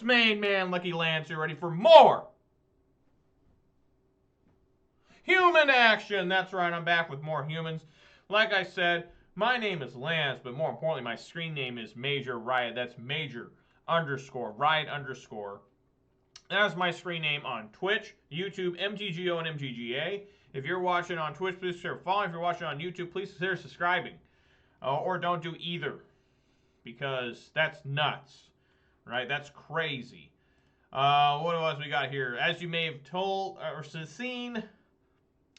folks, main man Lucky Lance here, ready for more human action. That's right, I'm back with more humans. Like I said, my name is Lance, but more importantly, my screen name is Major Riot. That's Major _ Riot _. That's my screen name on Twitch, YouTube, MTGO, and MTGA. If you're watching on Twitch, please consider following. If you're watching on YouTube, please consider subscribing. Or don't do either, because that's nuts, right? That's crazy. What else we got here? As you may have told or seen,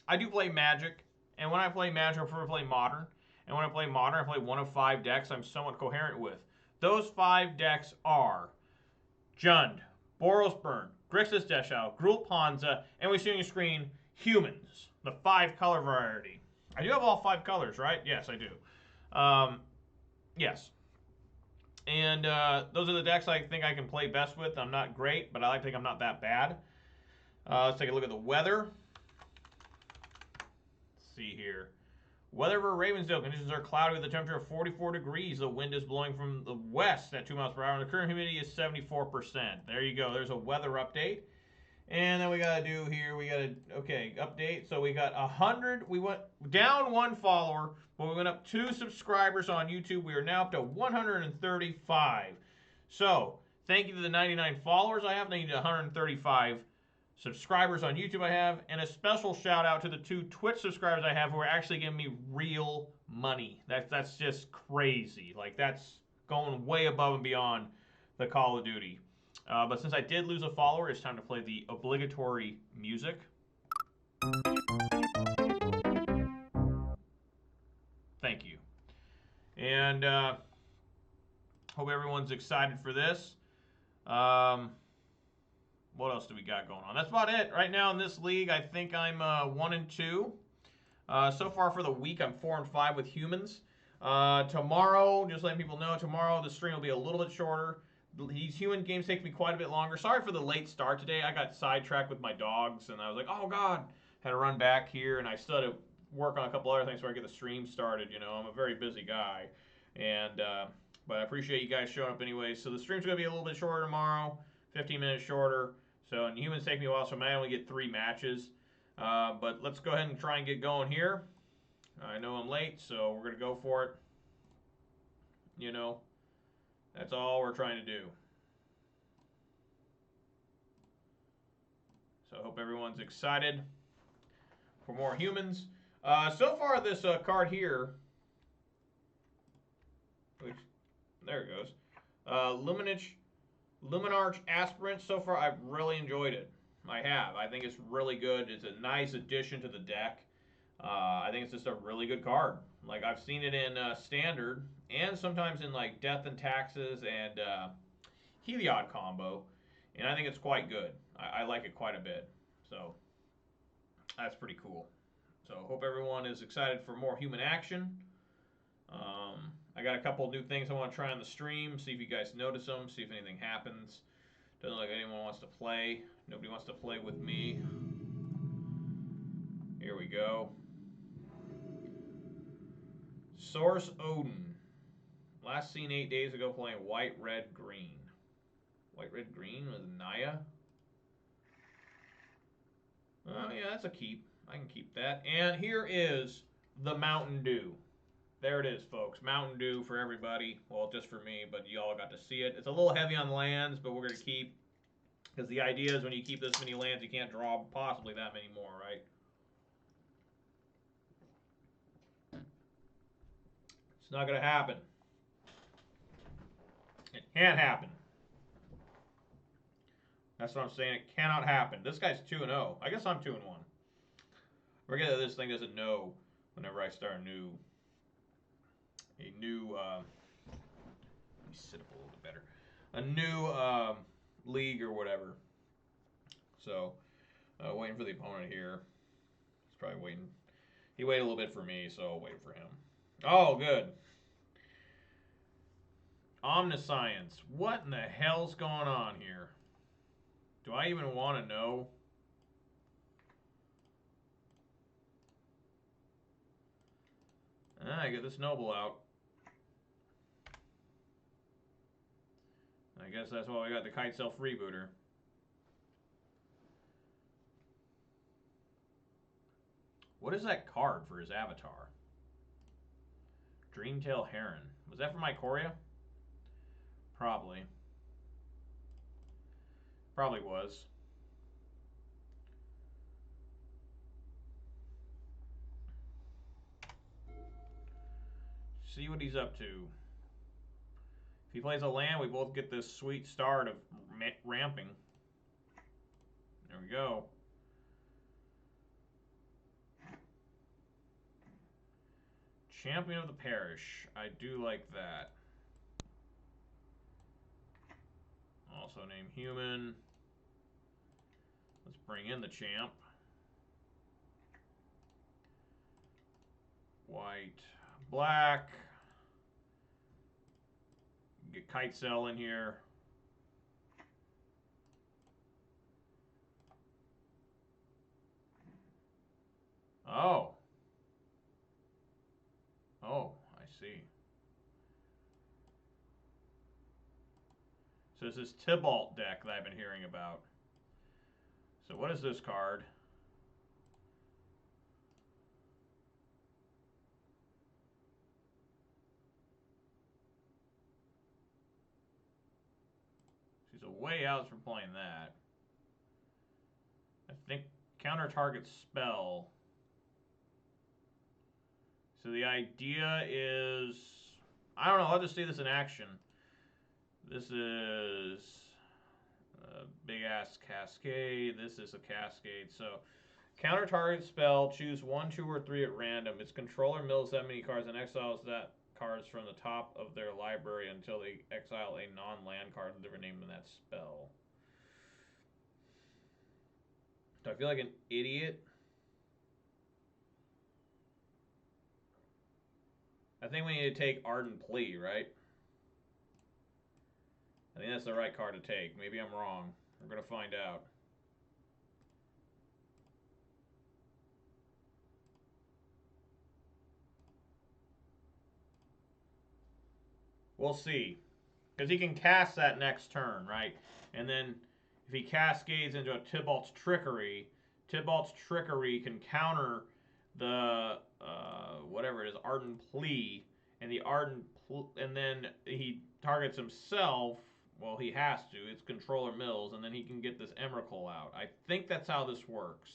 I do play Magic, and when I play Magic, I prefer to play Modern. And when I play Modern, I play one of 5 decks I'm somewhat coherent with. Those 5 decks are Jund, Boros Burn, Grixis Deshow, Gruul Ponza, and we see on your screen Humans, the 5-color variety. I do have all 5 colors, right? Yes, I do. Yes. And those are the decks I think I can play best with. I'm not great, but I like to think I'm not that bad. Let's take a look at the weather. Let's see here. Weather for Ravensdale. Conditions are cloudy with a temperature of 44 degrees. The wind is blowing from the west at 2 miles per hour. And the current humidity is 74%. There you go. There's a weather update. And then we got to do here, we got to, okay, update. So we got 100. We went down 1 follower, but we went up 2 subscribers on YouTube. We are now up to 135. So thank you to the 99 followers I have. Thank you to 135 subscribers on YouTube I have. And a special shout out to the 2 Twitch subscribers I have who are actually giving me real money. That's just crazy. Like, that's going way above and beyond the Call of Duty. But since I did lose a follower, it's time to play the obligatory music. Thank you. And hope everyone's excited for this. What else do we got going on? That's about it. Right now in this league, I think I'm 1-2. So far for the week, I'm 4-5 with humans. Tomorrow, just letting people know, tomorrow the stream will be a little bit shorter. These human games take me quite a bit longer. Sorry for the late start today. I got sidetracked with my dogs, and I was like, oh, God. Had to run back here, and I still had to work on a couple other things so I get the stream started. You know, I'm a very busy guy. And but I appreciate you guys showing up anyway. So the stream's going to be a little bit shorter tomorrow, 15 minutes shorter. So, and humans take me a while, so I might only get 3 matches. But let's go ahead and try and get going here. I know I'm late, so we're going to go for it. You know. That's all we're trying to do. So I hope everyone's excited for more humans. So far, this card here, which, there it goes, Luminarch Aspirant. So far, I've really enjoyed it. I have. I think it's really good. It's a nice addition to the deck. I think it's just a really good card. Like, I've seen it in Standard, and sometimes in, like, Death and Taxes and Heliod combo, and I think it's quite good. I like it quite a bit. So, that's pretty cool. So, hope everyone is excited for more human action. I got a couple new things I want to try on the stream, see if you guys notice them, see if anything happens. Doesn't look like anyone wants to play. Nobody wants to play with me. Here we go. Source Odin. Last seen 8 days ago playing white, red, green. White, red, green with Naya. Oh, yeah, that's a keep. I can keep that. And here is the Mountain Dew. There it is, folks. Mountain Dew for everybody. Well, just for me, but you all got to see it. It's a little heavy on the lands, but we're going to keep. Because the idea is when you keep this many lands, you can't draw possibly that many more, right? It's not going to happen. It can't happen. That's what I'm saying. It cannot happen. This guy's 2-0. I guess I'm 2-1. Forget that this thing doesn't know whenever I start a new let me sit up a little bit better. A new league or whatever. So, waiting for the opponent here. He's probably waiting. He waited a little bit for me, so I'll wait for him. Oh, good. Omniscience. What in the hell's going on here? Do I even want to know? I get this noble out. I guess that's why we got the Kite Self Freebooter. What is that card for his avatar? Dreamtail Heron. Was that from Ikoria? Probably. Probably was. See what he's up to. If he plays a land, we both get this sweet start of ramping. There we go. Champion of the Parish. I do like that. Also name human. Let's bring in the champ. White, black. Get Kite Cell in here. Oh. Oh, I see. So it's this Tybalt deck that I've been hearing about. So what is this card? She's a way out from playing that. I think counter target spell. So the idea is, I don't know, I'll just see this in action. This is a big ass cascade. This is a cascade. So counter target spell, choose 1, 2, or 3 at random. Its controller mills that many cards and exiles that cards from the top of their library until they exile a non-land card with a different name than that spell. Do I feel like an idiot? I think we need to take Ardent Plea, right? I think that's the right card to take. Maybe I'm wrong. We're going to find out. We'll see. Because he can cast that next turn, right? And then if he cascades into a Tybalt's Trickery can counter the whatever it is, Ardent Plea, and and then he targets himself. Well, he has to. It's controller mills, and then he can get this Emrakul out. I think that's how this works.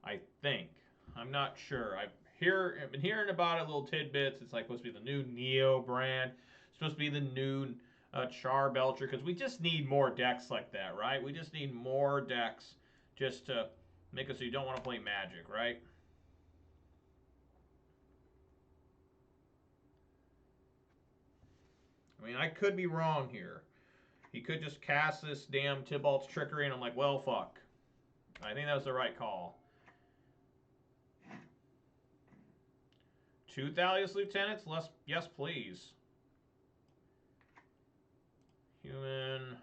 I think. I'm not sure. I've been hearing about it, little tidbits. It's like supposed to be the new Neo brand. It's supposed to be the new Char Belcher, because we just need more decks like that, right? We just need more decks just to make it so you don't want to play Magic, right? I mean, I could be wrong here. He could just cast this damn Tybalt's Trickery, and I'm like, well, fuck. I think that was the right call. 2 Thalius Lieutenants? Yes, please. Human.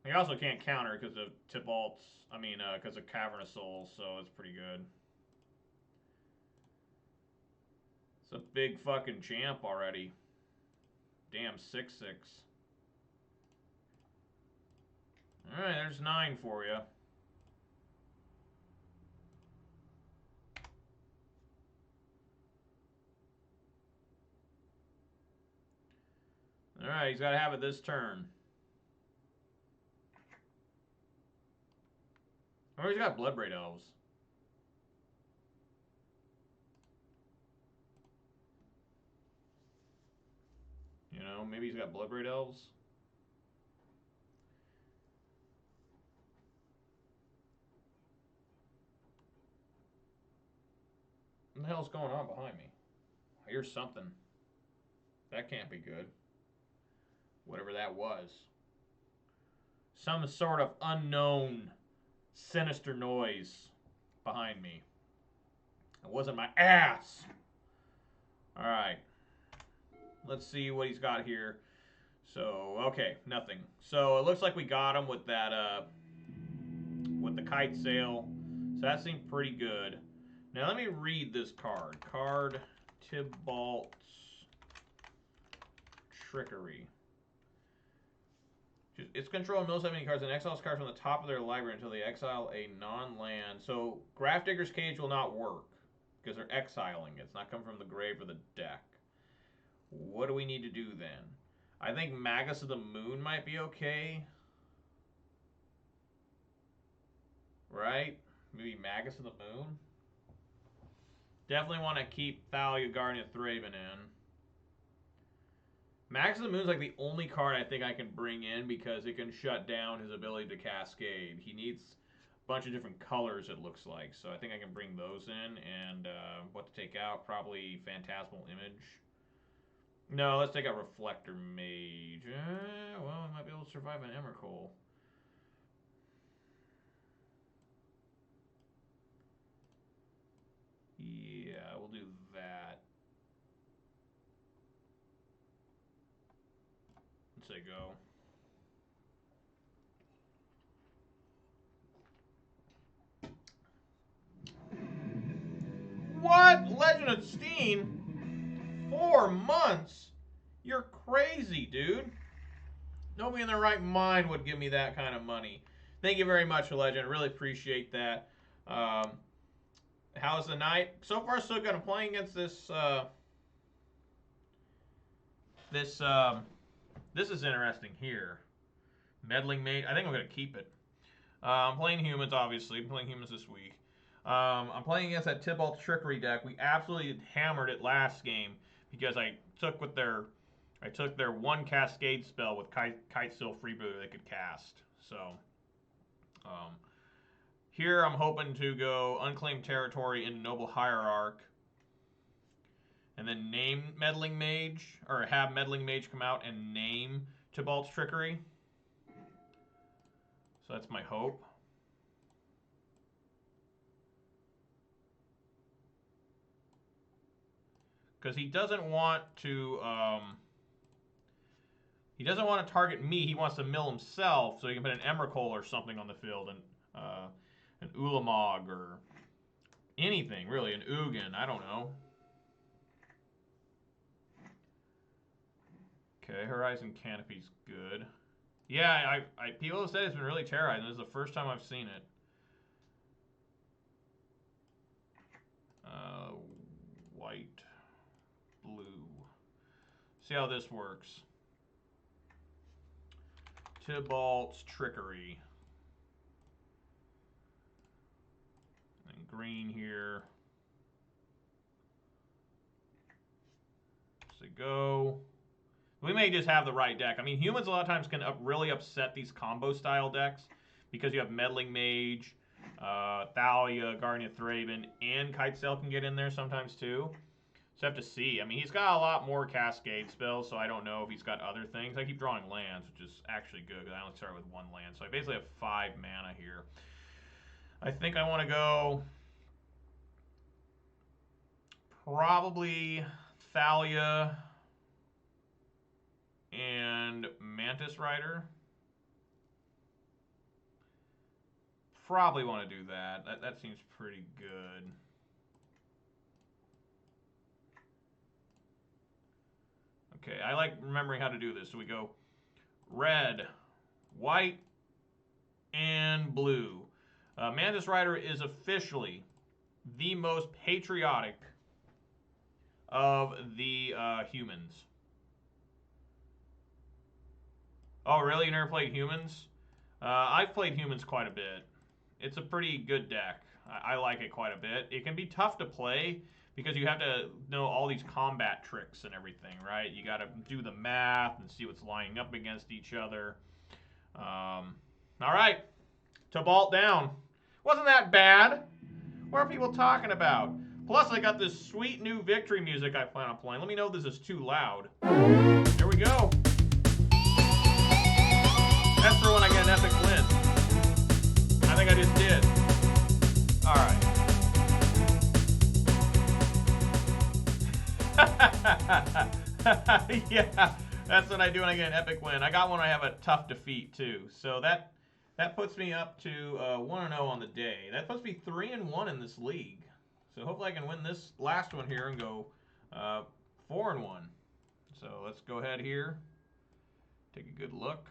He also can't counter because of Tybalt's, because of Cavern of Souls, so it's pretty good. It's a big fucking champ already. Damn, 6/6. Alright, there's 9 for you. Alright, he's got to have it this turn. Or he's got Bloodbraid Elves. You know, maybe he's got Bloodbraid Elves. What the hell's going on behind me? I hear something. That can't be good. Whatever that was. Some sort of unknown, sinister noise behind me. It wasn't my ass. Alright. Let's see what he's got here. So, okay, nothing. So it looks like we got him with that, with the kite sail. So that seemed pretty good. Now let me read this card. Card Tybalt's Trickery. Its control knows how many cards and exiles cards from the top of their library until they exile a non-land. So Grafdigger's Cage will not work because they're exiling. It's not coming from the grave or the deck. What do we need to do then? I think Magus of the Moon might be okay. Right? Maybe Magus of the Moon? Definitely want to keep Thalia, Guardian of Thraben in. Magus of the Moon is like the only card I think I can bring in because it can shut down his ability to cascade. He needs a bunch of different colors, it looks like. So I think I can bring those in. And what to take out? Probably Phantasmal Image. No, let's take out Reflector Mage. Well, I might be able to survive an Emrakul. Yeah, we'll do that. Let's say go. What? Legend of Steen? 4 months? You're crazy, dude. Nobody in their right mind would give me that kind of money. Thank you very much, Legend. Really appreciate that. How's the night? So far, so good. I'm playing against this. This is interesting here. Meddling Mage. I think I'm going to keep it. I'm playing humans, obviously. I'm playing humans this week. I'm playing against that Tybalt's Trickery deck. We absolutely hammered it last game because I took their one Cascade spell with Kite Sail Freebooter they could cast. So here I'm hoping to go Unclaimed Territory into Noble Hierarch. And then name Meddling Mage, or have Meddling Mage come out and name Tybalt's Trickery. So that's my hope. Because he doesn't want to target me. He wants to mill himself, so he can put an Emrakul or something on the field, and an Ulamog or anything really, an Ugin. I don't know. Okay, Horizon Canopy's good. Yeah, people have said it's been really terrorizing. This is the first time I've seen it. White, blue. See how this works. Tybalt's Trickery. And green here. So go. We may just have the right deck. I mean, humans a lot of times can really upset these combo style decks because you have Meddling Mage, Thalia, Guardian of Thraben, and Kite Sail can get in there sometimes too. So I have to see. I mean, he's got a lot more Cascade spells, so I don't know if he's got other things. I keep drawing lands, which is actually good because I only start with 1 land. So I basically have 5 mana here. I think I want to go probably Thalia and Mantis Rider. Probably want to do that. That seems pretty good. Okay, I like remembering how to do this. So we go red, white, and blue. Mantis Rider is officially the most patriotic of the humans. Oh, really? You never played humans? I've played humans quite a bit. It's a pretty good deck. I like it quite a bit. It can be tough to play because you have to know all these combat tricks and everything, right? You got to do the math and see what's lining up against each other. All right. Tybalt down. Wasn't that bad? What are people talking about? Plus, I got this sweet new victory music I plan on playing. Let me know if this is too loud. Here we go. That's for when I get an epic win. I think I just did. All right. Yeah, that's what I do when I get an epic win. I got one I have a tough defeat too. So that puts me up to 1-0 on the day. That puts me 3-1 in this league. So hopefully I can win this last one here and go 4-1. So let's go ahead here. Take a good look.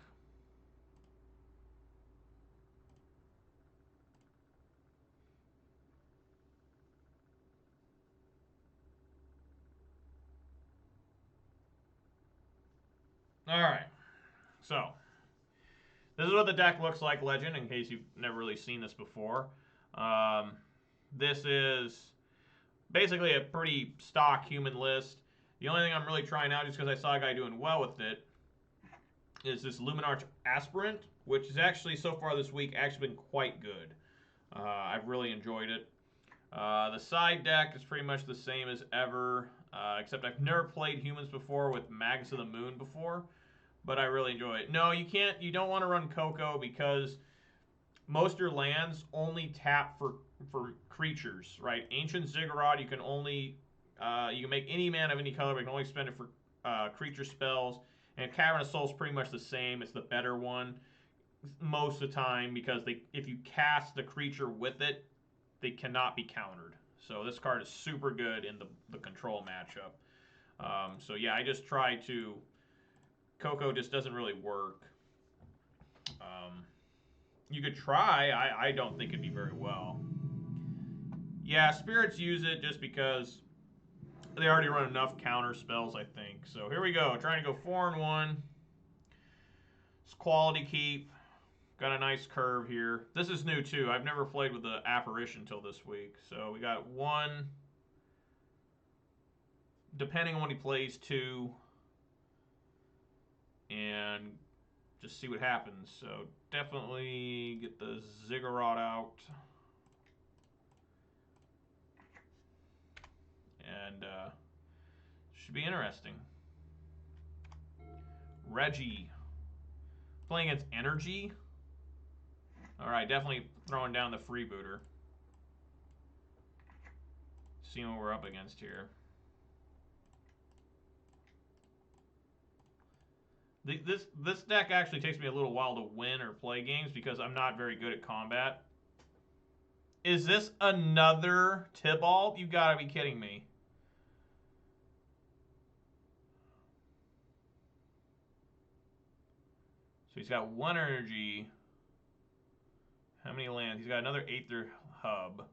All right. So this is what the deck looks like, Legend, in case you've never really seen this before. This is basically a pretty stock human list. The only thing I'm really trying out, just because I saw a guy doing well with it, is this Luminarch Aspirant, which is actually, so far this week, actually been quite good. I've really enjoyed it. The side deck is pretty much the same as ever, except I've never played humans before with Magus of the Moon before, but I really enjoy it. No, you don't want to run Coco because most of your lands only tap for creatures, right? Ancient Ziggurat, you can make any mana of any color, but you can only spend it for creature spells. And Cavern of Souls is pretty much the same. It's the better one most of the time because if you cast the creature with it, they cannot be countered. So this card is super good in the control matchup. So yeah, I just try to... Coco just doesn't really work. You could try. I don't think it'd be very well. Yeah, Spirits use it just because they already run enough counter spells, I think. So here we go. Trying to go 4-1. It's quality keep. Got a nice curve here. This is new too. I've never played with the Apparition until this week. So we got 1. Depending on what he plays, 2. And just see what happens. So definitely get the Ziggurat out. And should be interesting. Reggie. Playing against Energy. Alright, definitely throwing down the freebooter. Seeing what we're up against here. This deck actually takes me a little while to win or play games because I'm not very good at combat. Is this another Tybalt? You gotta be kidding me. So he's got 1 energy. How many lands? He's got another Aether Hub.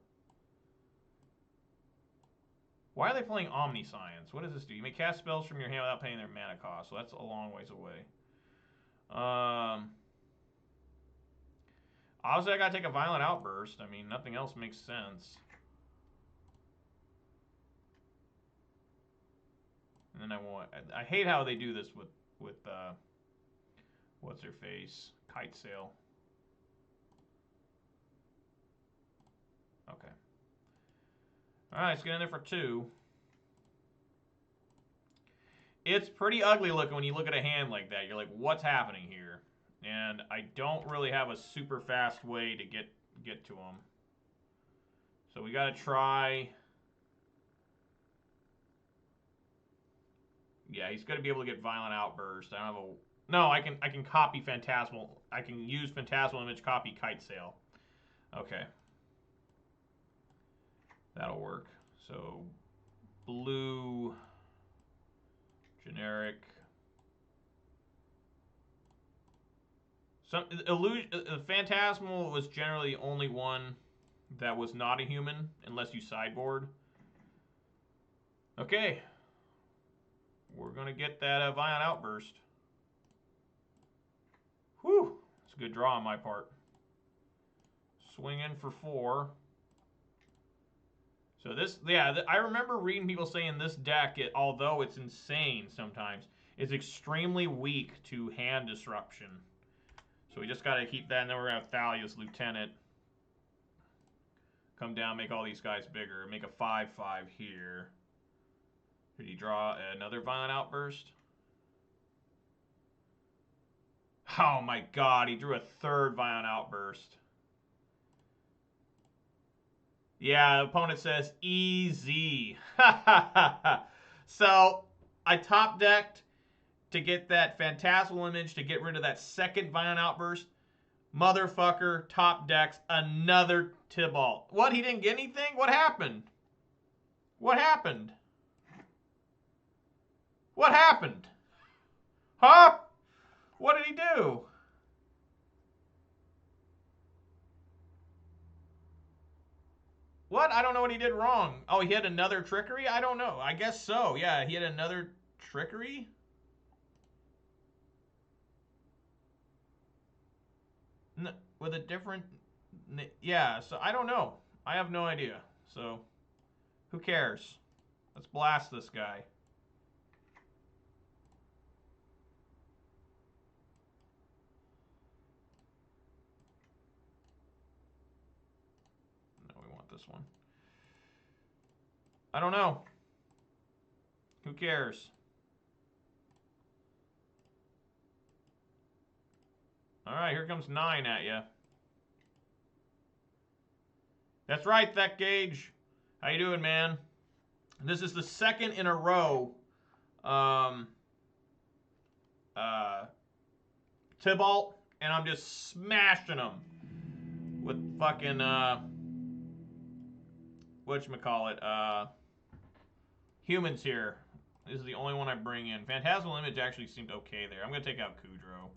Why are they playing Omniscience? What does this do? You may cast spells from your hand without paying their mana cost. So that's a long ways away. Obviously, I gotta take a Violent Outburst. I mean, nothing else makes sense. And then I hate how they do this with what's her face? Kite Sail. Okay. Alright, let's get in there for 2. It's pretty ugly looking when you look at a hand like that. You're like, what's happening here? And I don't really have a super fast way to get to him. So we gotta try... Yeah, he's gonna be able to get Violent Outburst. I don't have a... No, I can copy Phantasmal. I can use Phantasmal Image, copy Kite Sail. Okay. That'll work. So, blue, generic. Phantasmal was generally the only one that was not a human, unless you sideboard. Okay. We're going to get that Violent Outburst. Whew. It's a good draw on my part. Swing in for 4. So this, yeah, I remember reading people saying this deck, although it's insane sometimes, is extremely weak to hand disruption. So we just got to keep that, and then we're going to have Thalia's Lieutenant come down, make all these guys bigger, make a 5/5 here. Did he draw another Violent Outburst? Oh my god, he drew a 3rd Violent Outburst. Yeah, the opponent says easy. So I top decked to get that Phantasmal Image to get rid of that second Violent Outburst. Motherfucker top decks another Tibalt. What? He didn't get anything? What happened? What happened? What happened? Huh? What did he do? What? I don't know what he did wrong. Oh, he had another trickery? I don't know. I guess so. Yeah, he had another trickery? With a different... Yeah, so I don't know. I have no idea. So, who cares? Let's blast this guy. No, we want this one. I don't know. Who cares? Alright, here comes 9 at you. That's right, Thet Gauge. How you doing, man? This is the second in a row. Tibalt, and I'm just smashing them with fucking, whatchamacallit, humans here. This is the only one I bring in. Phantasmal Image actually seemed okay there. I'm going to take out Kudrow.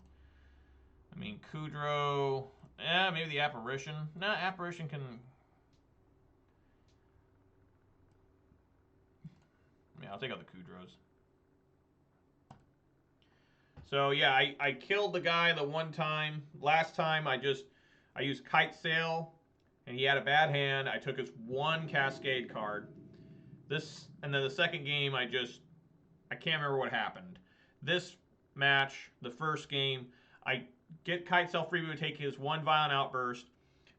I mean, Kudrow... Yeah, maybe the Apparition. Nah, Apparition can... Yeah, I'll take out the Kudrows. So, yeah, I killed the guy the one time. Last time, I used Kite Sail, and he had a bad hand. I took his one Cascade card. And then the second game, I can't remember what happened. This match, the first game, I get Kite Sail free to take his one Violent Outburst.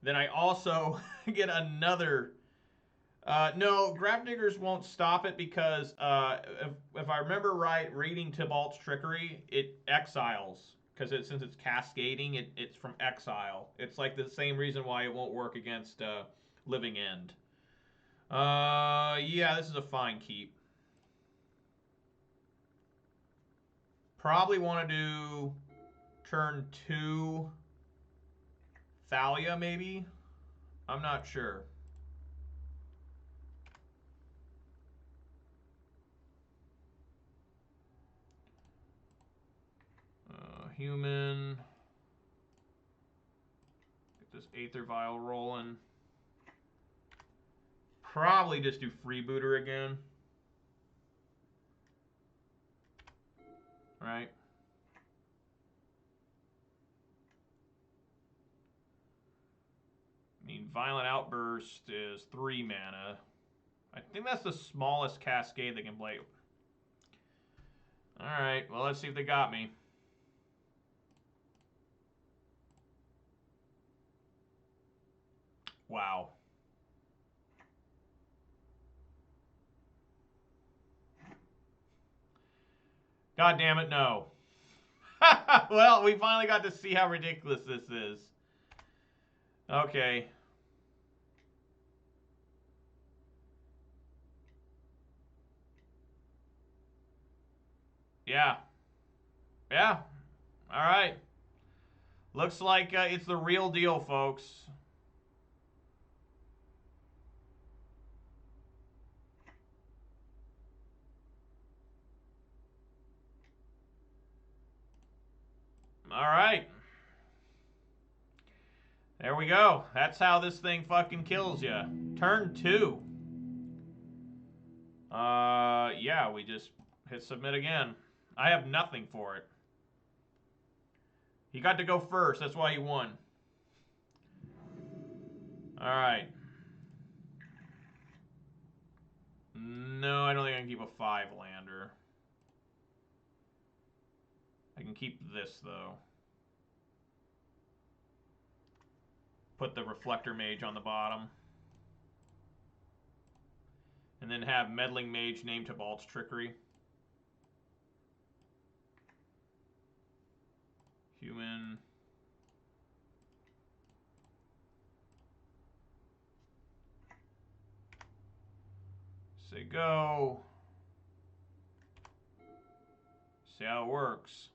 Then I also get another... no, Gravdiggers won't stop it because if I remember right, reading Tibalt's Trickery, it exiles. Because since it's cascading, it's from exile. It's like the same reason why it won't work against Living End. Yeah, this is a fine keep. Probably want to do turn 2 Thalia, maybe? I'm not sure. Human. Get this Aether Vial rolling. Probably just do Freebooter again. Right? I mean, Violent Outburst is 3 mana. I think that's the smallest Cascade they can play. Alright, well, let's see if they got me. Wow. God damn it, no. Well, we finally got to see how ridiculous this is. Okay. Yeah. Yeah. All right. Looks like it's the real deal, folks. All right. There we go. That's how this thing fucking kills you. Turn 2. Yeah, we just hit submit again. I have nothing for it. He got to go first. That's why he won. All right. No, I don't think I can keep a 5-lander. I can keep this, though. Put the Reflector Mage on the bottom. And then have Meddling Mage named Tibalt's Trickery. Human. Say go. See how it works.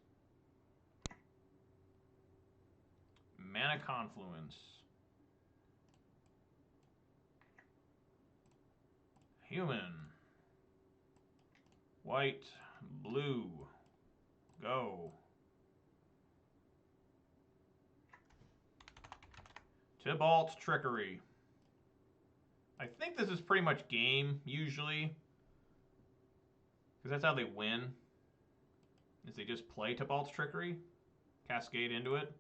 Mana Confluence. Human. White. Blue. Go. Tybalt's Trickery. I think this is pretty much game, usually. Because that's how they win. Is they just play Tybalt's Trickery. Cascade into it.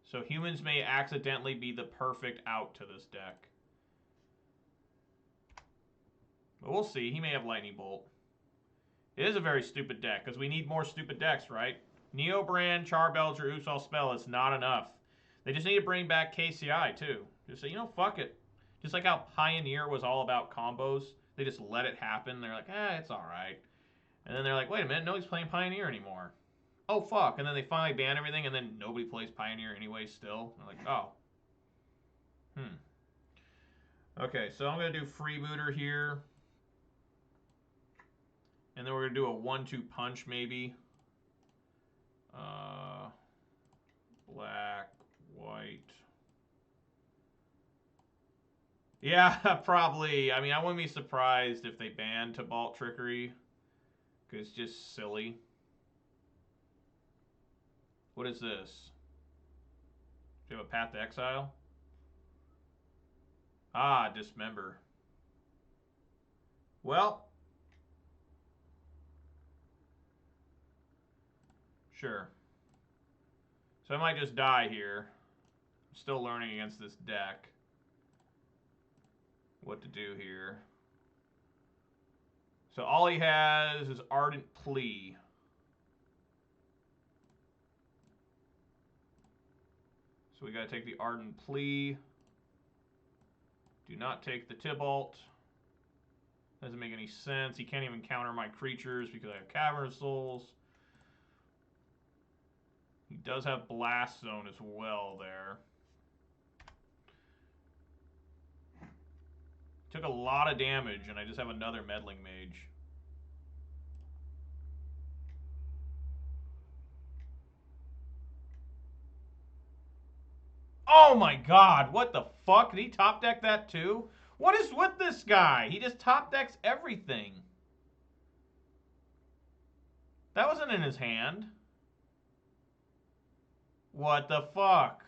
So humans may accidentally be the perfect out to this deck. But we'll see. He may have Lightning Bolt. It is a very stupid deck, because we need more stupid decks, right? Neobrand, Charbelcher, Usal Spell, it's not enough. They just need to bring back KCI, too. Just say, you know, fuck it. Just like how Pioneer was all about combos. They just let it happen. They're like, it's alright. And then they're like, wait a minute, nobody's playing Pioneer anymore. Oh, fuck. And then they finally ban everything, and then nobody plays Pioneer anyway still. They're like, oh. Okay, so I'm going to do Freebooter here. And then we're going to do a 1-2 punch, maybe. Black, white. Yeah, probably. I mean, I wouldn't be surprised if they banned Tybalt Trickery. Because it's just silly. What is this? Do you have a Path to Exile? Ah, Dismember. Well. Sure. So I might just die here. I'm still learning against this deck. What to do here. So all he has is Ardent Plea. So we got to take the Ardent Plea. Do not take the Tybalt. Doesn't make any sense. He can't even counter my creatures because I have Cavern Souls. He does have Blast Zone as well there. Took a lot of damage, and I just have another Meddling Mage. Oh my god, what the fuck? Did he top deck that too? What is with this guy? He just top decks everything. That wasn't in his hand. What the fuck?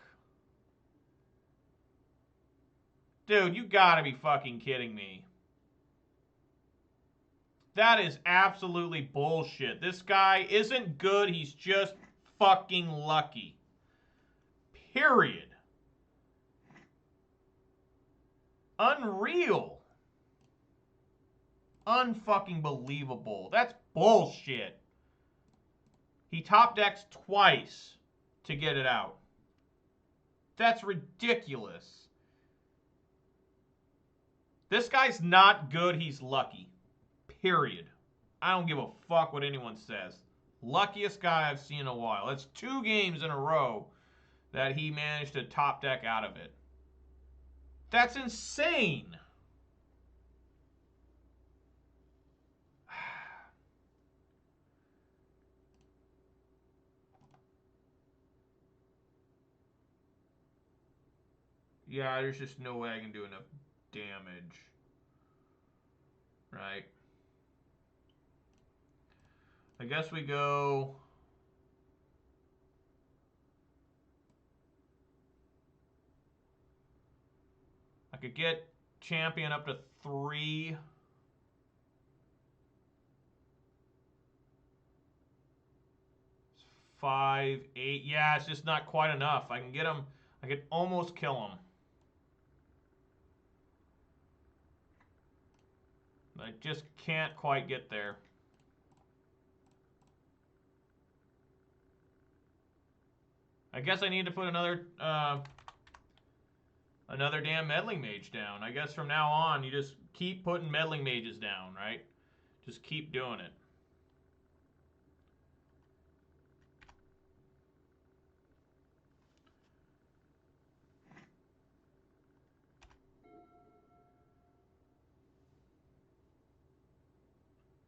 Dude, you gotta be fucking kidding me. That is absolutely bullshit. This guy isn't good, he's just fucking lucky. Period. Unreal. Unfucking believable. That's bullshit. He top decks twice to get it out. That's ridiculous. This guy's not good, he's lucky. Period. I don't give a fuck what anyone says. Luckiest guy I've seen in a while. That's 2 games in a row that he managed to top deck out of it. That's insane. Yeah, there's just no way I can do enough damage. Right. I guess we go... I could get champion up to 3. It's 5, 8. Yeah, it's just not quite enough. I can get him. I could almost kill him. I just can't quite get there. I guess I need to put another damn Meddling Mage down. I guess from now on, you just keep putting Meddling Mages down, right? Just keep doing it.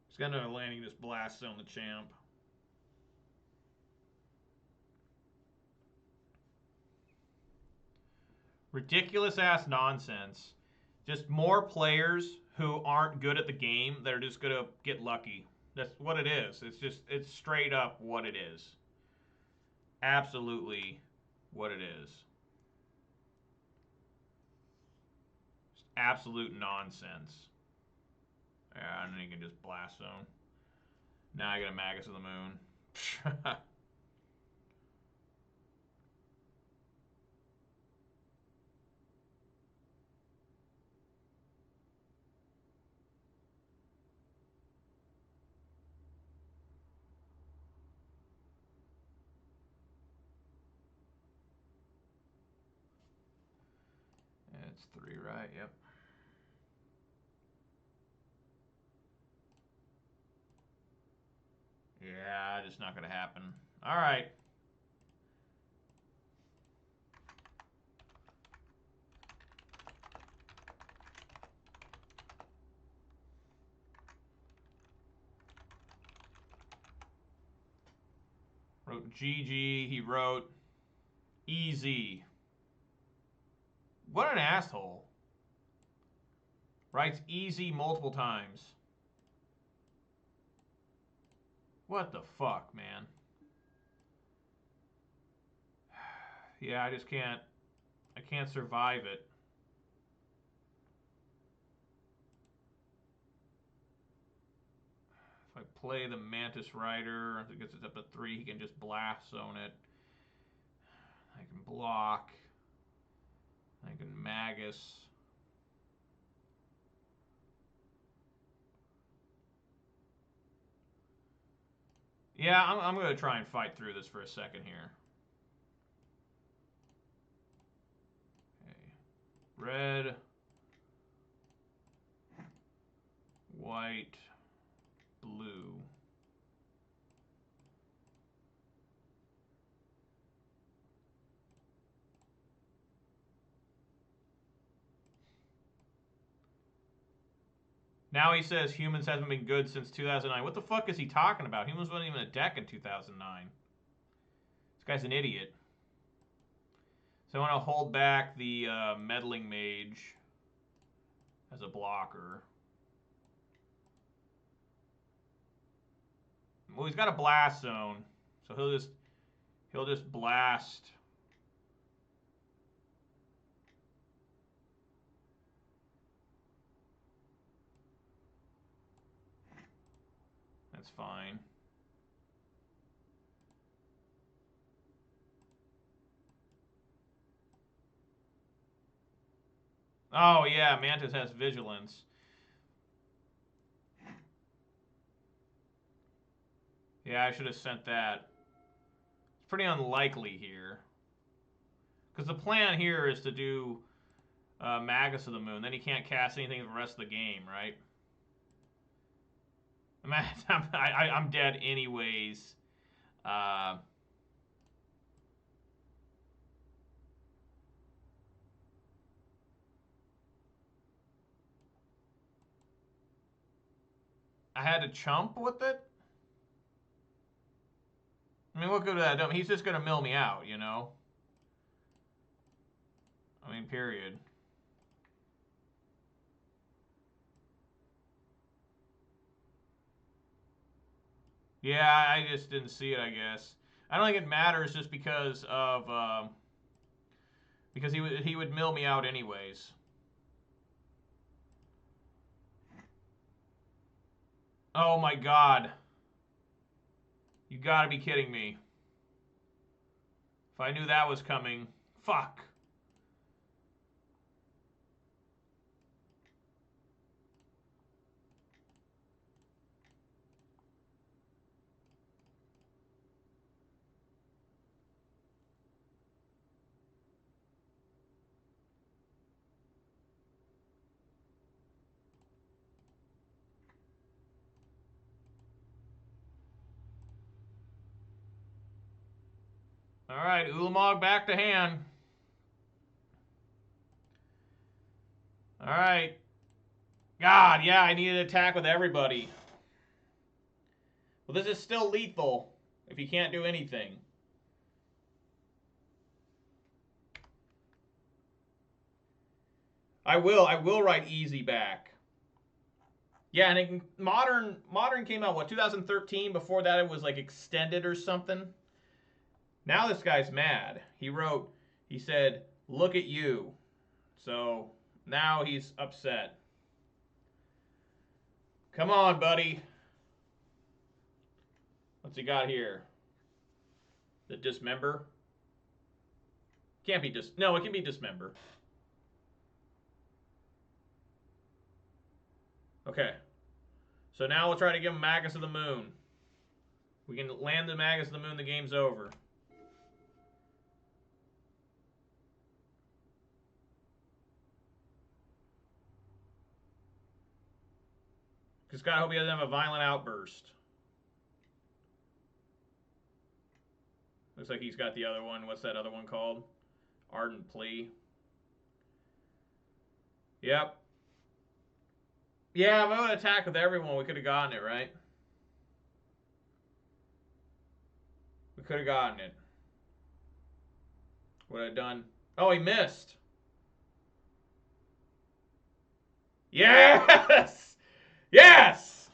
He's got another landing this Blast Zone the champ. Ridiculous ass nonsense. Just more players who aren't good at the game that are just gonna get lucky. That's what it is. It's straight up what it is. Absolutely what it is. Just absolute nonsense. Yeah, and then you can just blast zone. Now I get a Magus of the Moon. It's 3, right? Yep. Yeah, just not gonna happen. All right. Wrote GG. He wrote easy. What an asshole. Writes easy multiple times. What the fuck, man? Yeah, I just can't. I can't survive it. If I play the Mantis Rider, if it gets it up to 3, he can just blast zone it. I can block. I can Magus. Yeah, I'm going to try and fight through this for a second here. Okay. Red. White. Blue. Now he says humans hasn't been good since 2009. What the fuck is he talking about? Humans wasn't even a deck in 2009. This guy's an idiot. So I want to hold back the meddling mage as a blocker. Well, he's got a blast zone, so he'll just blast. That's fine. Oh yeah, Mantis has vigilance. Yeah, I should have sent that. It's pretty unlikely here. Because the plan here is to do Magus of the Moon. Then he can't cast anything for the rest of the game, right? I'm dead anyways. I had to chump with it? I mean, what good would that do? He's just going to mill me out, you know? I mean, period. Yeah, I just didn't see it, I guess. I don't think it matters just because of... because he would mill me out anyways. Oh my god. You gotta be kidding me. If I knew that was coming. Fuck. Alright, Ulamog back to hand. Alright. God, yeah, I need to attack with everybody. Well, this is still lethal if he can't do anything. I will write easy back. Yeah, and modern came out, what, 2013? Before that it was like extended or something. Now this guy's mad. He said, look at you. So now he's upset. Come on, buddy. What's he got here? The dismember? Can't be no, it can be dismember. Okay. So now we'll try to give him Magus of the Moon. We can land the Magus of the Moon, the game's over. Just gotta hope he doesn't have a violent outburst. Looks like he's got the other one. What's that other one called? Ardent Plea. Yep. Yeah, if I would attack with everyone, we could have gotten it, right? We could have gotten it. What I done? Oh, he missed. Yes! Yes!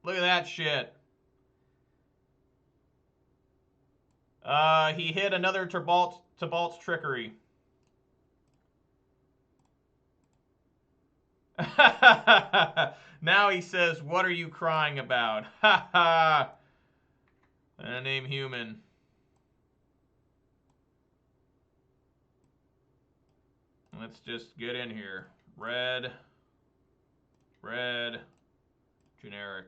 Look at that shit. He hit another Tibalt's Trickery. Now he says, what are you crying about? Ha ha. And a name human. Let's just get in here. Red. Generic.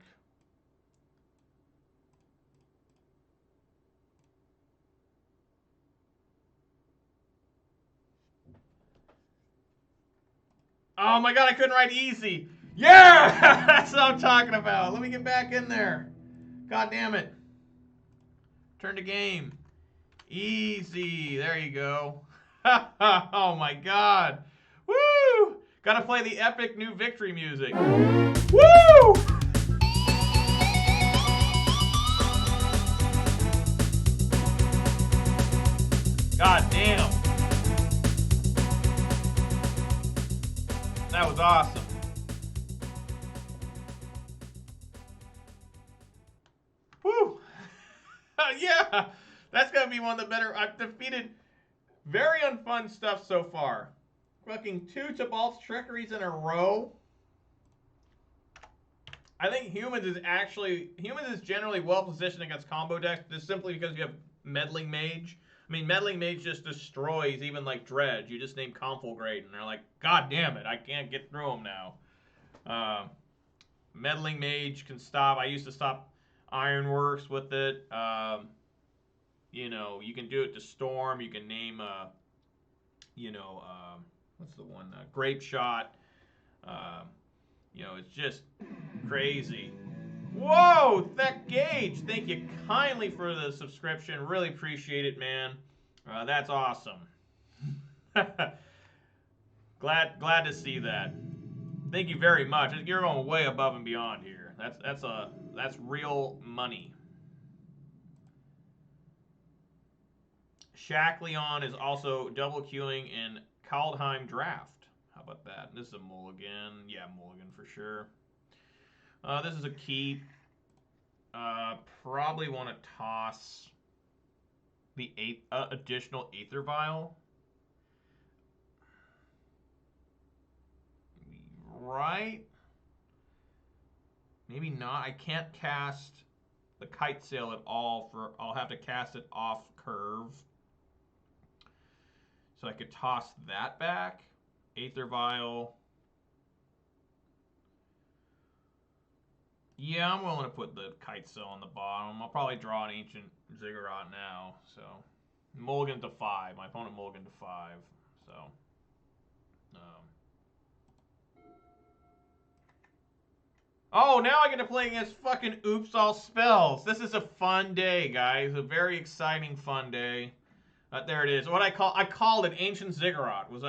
Oh my god, I couldn't write easy. Yeah! That's what I'm talking about. Let me get back in there. God damn it. Turn to game. Easy. There you go. Oh my god. Woo! Gotta play the epic new victory music. Woo! God damn. That was awesome. Woo! Yeah, that's gonna be one of the better. I've defeated very unfun stuff so far. Fucking 2 Tibalt's Trickeries in a row. I think humans is generally well positioned against combo decks, just simply because you have Meddling Mage. I mean, Meddling Mage just destroys even like Dredge. You just name Conflagrate, and they're like, God damn it, I can't get through them now. Meddling Mage can stop. I used to stop Ironworks with it. You know, you can do it to Storm. You can name, what's the one? Grape Shot. You know, it's just crazy. Whoa, Thet Gage, thank you kindly for the subscription. Really appreciate it, man. That's awesome. glad to see that. Thank you very much. You're going way above and beyond here. That's real money. Shackleon is also double queuing in Kaldheim Draft. How about that? This is a mulligan. Yeah, mulligan for sure. This is a keep. Probably want to toss the additional Aether Vial. Right? Maybe not. I can't cast the Kite Sail at all. I'll have to cast it off curve. So I could toss that back. Aether Vial. Yeah, I'm willing to put the Kite Sail on the bottom. I'll probably draw an Ancient Ziggurat now. So, mulligan to 5. My opponent mulligan to 5. So, oh, now I get to play against fucking Oops All Spells. This is a fun day, guys. A very exciting fun day. There it is. What I called it Ancient Ziggurat. And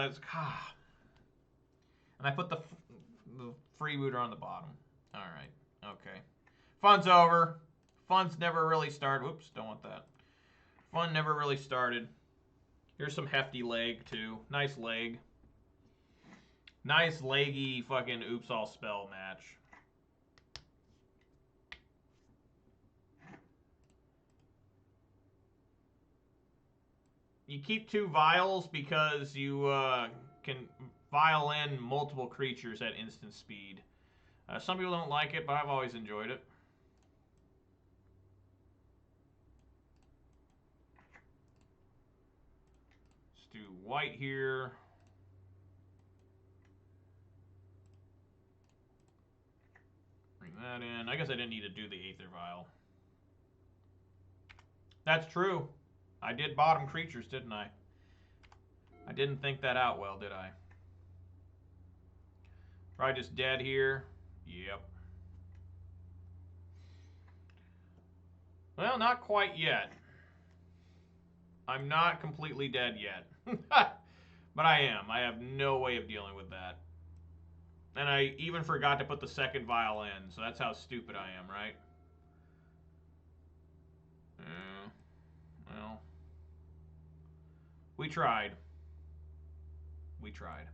I put the freebooter on the bottom. All right. Okay. Fun's over. Fun's never really started. Whoops, don't want that. Fun never really started. Here's some hefty leg, too. Nice leg. Nice leggy fucking oops all spell match. You keep 2 vials because you can vial in multiple creatures at instant speed. Some people don't like it, but I've always enjoyed it. Let's do white here. Bring that in. I guess I didn't need to do the Aether Vial. That's true. I did bottom creatures, didn't I? I didn't think that out well, did I? Probably just dead here. Yep. Well, not quite yet. I'm not completely dead yet. But I am. I have no way of dealing with that. And I even forgot to put the second vial in, so that's how stupid I am, right? Well, we tried. We tried.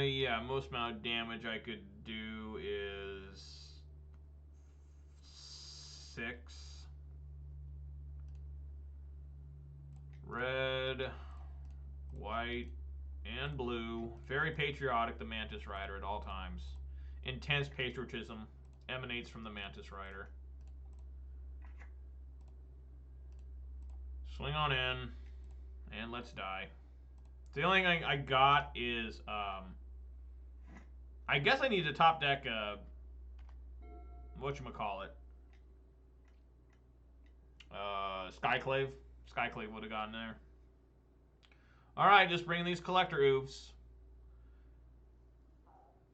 Yeah, most amount of damage I could do is 6. Red, white, and blue. Very patriotic, the Mantis Rider at all times. Intense patriotism emanates from the Mantis Rider. Swing on in, and let's die. The only thing I got is, I guess I need to top deck, whatchamacallit. Skyclave. Skyclave would have gotten there. Alright, just bring these collector oofs.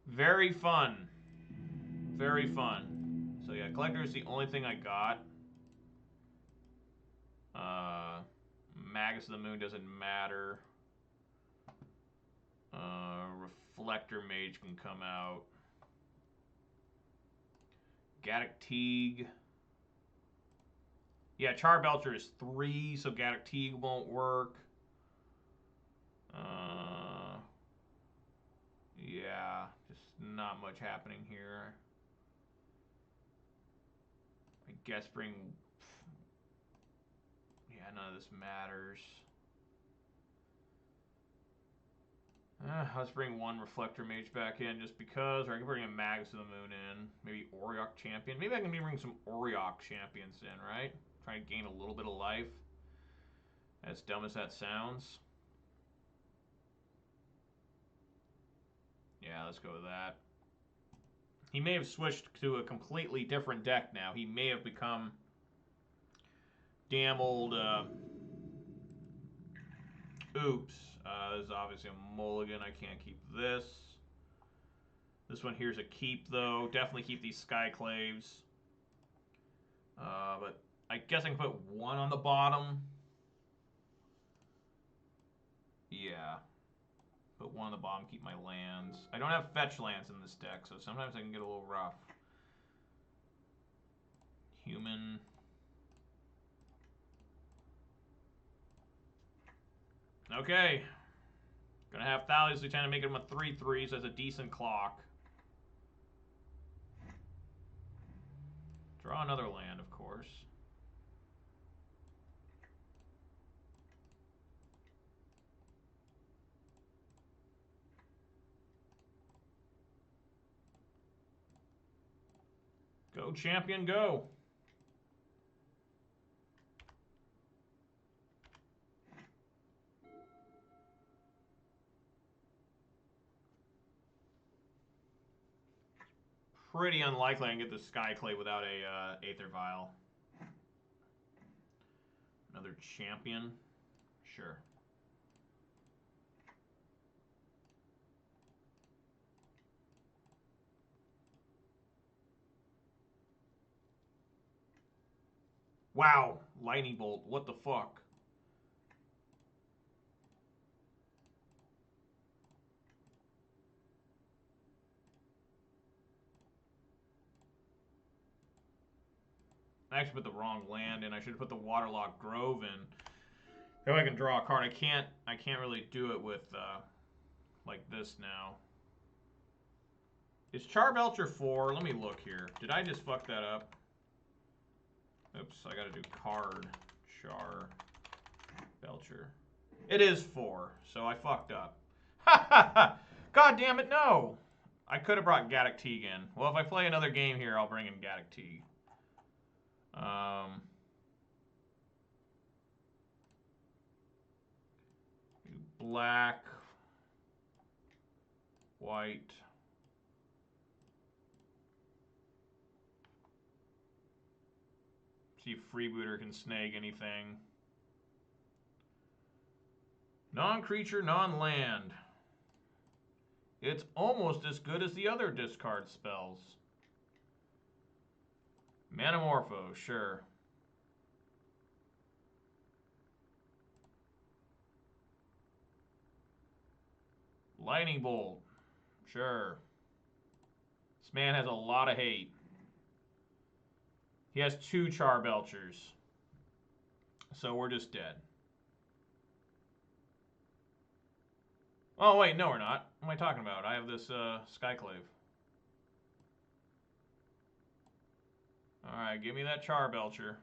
Very fun. Very fun. So yeah, collector is the only thing I got. Magus of the Moon doesn't matter. Reflector Mage can come out. Gaddock Teague. Yeah, Charbelcher is 3, so Gaddock Teague won't work. Yeah, just not much happening here. I guess bring... Yeah, none of this matters. Let's bring 1 Reflector Mage back in just because, or I can bring a Magus of the Moon in. Maybe Auriok Champion. Maybe I can bring some Auriok Champions in, right? Try to gain a little bit of life. As dumb as that sounds. Yeah, let's go with that. He may have switched to a completely different deck now. He may have become damn old... Oops. This is obviously a mulligan. I can't keep this. This one here's a keep, though. Definitely keep these Skyclaves. But I guess I can put 1 on the bottom. Yeah. Put 1 on the bottom, keep my lands. I don't have fetch lands in this deck, so sometimes I can get a little rough. Human. Okay. Gonna have Thalia's Lieutenant to make him a 3/3, so that's a decent clock. Draw another land, of course. Go, champion, go. Pretty unlikely I can get the Skyclave without a Aether Vial. Another champion? Sure. Wow, lightning bolt. What the fuck? I actually put the wrong land in. I should have put the Waterlogged Grove in. If I can draw a card, I can't really do it with like this now. Is Charbelcher 4? Let me look here. Did I just fuck that up? Oops, I gotta do card Charbelcher. It is 4, so I fucked up. Ha ha ha! God damn it, no! I could have brought Gaddock Teague in. Well, if I play another game here, I'll bring in Gaddock Teague. Black, white. See if Freebooter can snag anything. Non-creature, non-land. It's almost as good as the other discard spells. Manamorpho, sure. Lightning Bolt, sure. This man has a lot of hate. He has 2 Charbelchers. So we're just dead. Oh, wait, no we're not. What am I talking about? I have this Skyclave. Alright, give me that Charbelcher.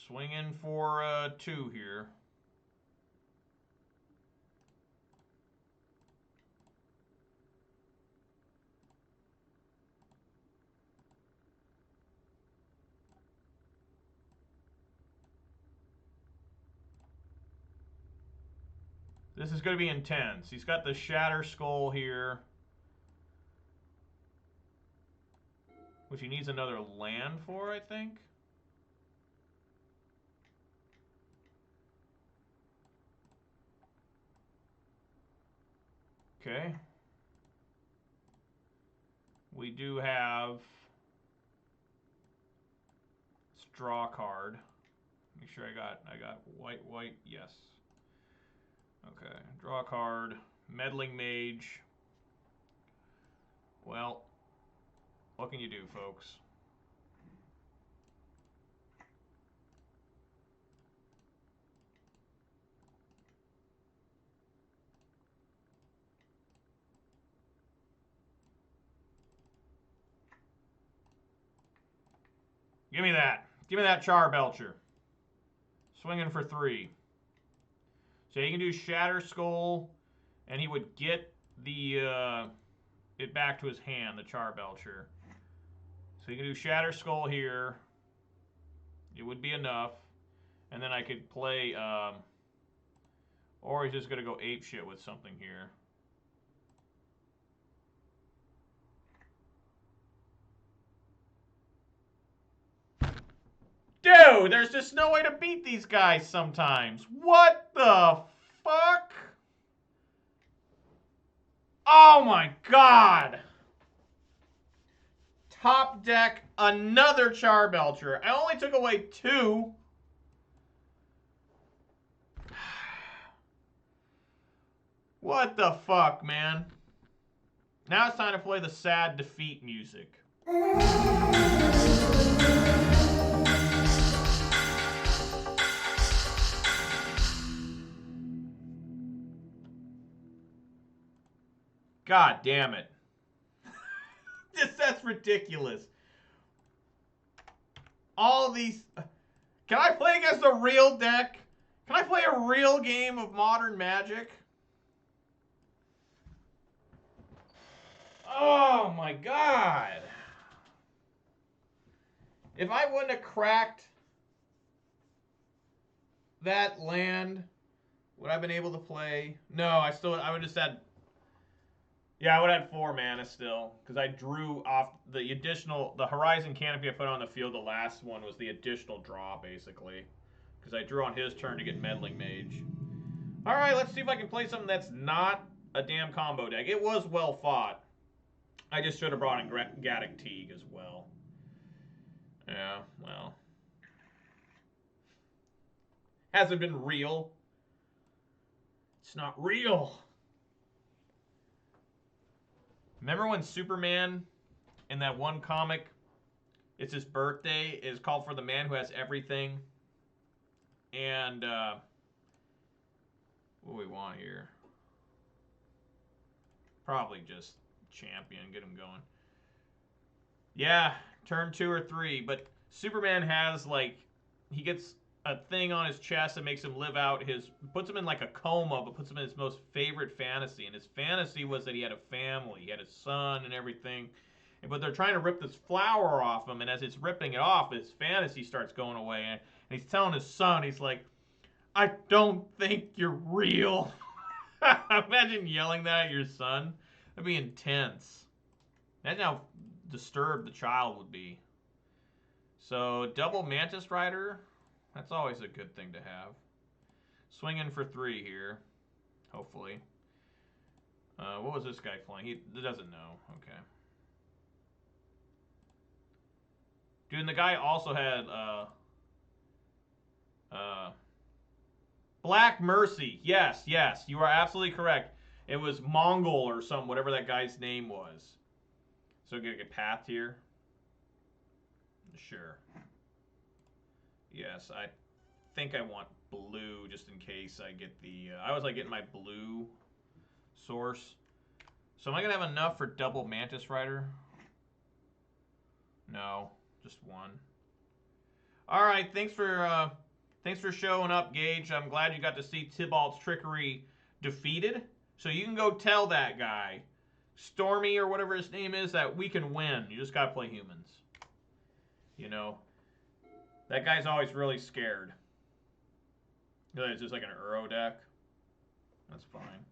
Swinging for 2 here. This is going to be intense. He's got the Shatter Skull here, which he needs another land for, I think. Okay. We do have draw card. Make sure I got white, yes. Okay, draw a card. Meddling Mage. Well, what can you do, folks? Give me that. Give me that Charbelcher. Swinging for 3. So he can do Shatter Skull, and he would get the it back to his hand, the Charbelcher. So he can do Shatter Skull here. It would be enough. And then I could play, or he's just going to go apeshit with something here. Dude, there's just no way to beat these guys sometimes. What the fuck? Oh my god. Top deck, another Charbelcher. I only took away 2. What the fuck, man? Now it's time to play the sad defeat music. God damn it. That's ridiculous. All of these... Can I play against a real deck? Can I play a real game of Modern Magic? Oh my god. If I wouldn't have cracked that land, would I have been able to play? No, I would have just had... Yeah, I would have had 4 mana still, because I drew off the Horizon Canopy I put on the field. The last one was the additional draw, basically, because I drew on his turn to get Meddling Mage. All right, let's see if I can play something that's not a damn combo deck. It was well fought. I just should have brought in Gaddock Teague as well. Yeah, well. Hasn't been real. It's not real. Remember when Superman in that one comic, it's his birthday, is called for the man who has everything? And what do we want here? Probably just champion, get him going. Yeah, turn 2 or 3, but Superman has like, he gets a thing on his chest that makes him live out his, puts him in like a coma, but puts him in his most favorite fantasy. And his fantasy was that he had a family, he had a son and everything. But they're trying to rip this flower off him, and as it's ripping it off, his fantasy starts going away. And he's telling his son, he's like, I don't think you're real. Imagine yelling that at your son. That'd be intense. Imagine how disturbed the child would be. So, double Mantis Rider. That's always a good thing to have. Swinging for 3 here. Hopefully. What was this guy playing? He doesn't know. Okay. Dude, and the guy also had Black Mercy. Yes, yes. You are absolutely correct. It was Mongol or something, whatever that guy's name was. So gonna get path here. Sure. Yes, I think I want blue just in case I get the... I always like getting my blue source. So am I going to have enough for double Mantis Rider? No, just 1. All right, thanks for showing up, Gage. I'm glad you got to see Tybalt's trickery defeated. So you can go tell that guy, Stormy or whatever his name is, that we can win. You just got to play humans. You know? That guy's always really scared. It's just like an Uro deck. That's fine.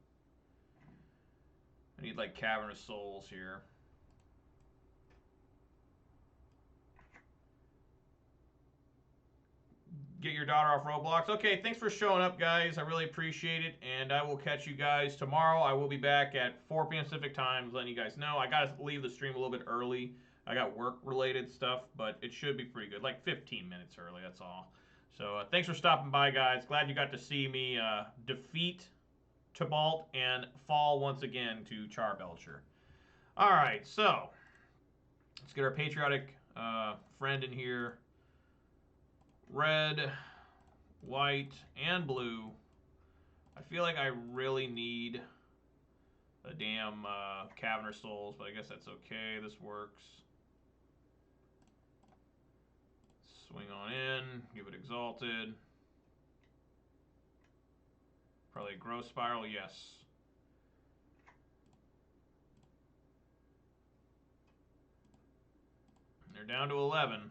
I need like Cavern of Souls here. Get your daughter off Roblox. Okay, thanks for showing up, guys. I really appreciate it. And I will catch you guys tomorrow. I will be back at 4 p.m. Pacific time, letting you guys know. I got to leave the stream a little bit early. I got work-related stuff, but it should be pretty good. Like 15 minutes early, that's all. So thanks for stopping by, guys. Glad you got to see me defeat Tybalt and fall once again to Charbelcher. All right, so let's get our patriotic friend in here. Red, white, and blue. I feel like I really need a damn Cavern of Souls, but I guess that's okay. This works. Swing on in, give it Exalted. Probably a Growth Spiral, yes. They're down to 11.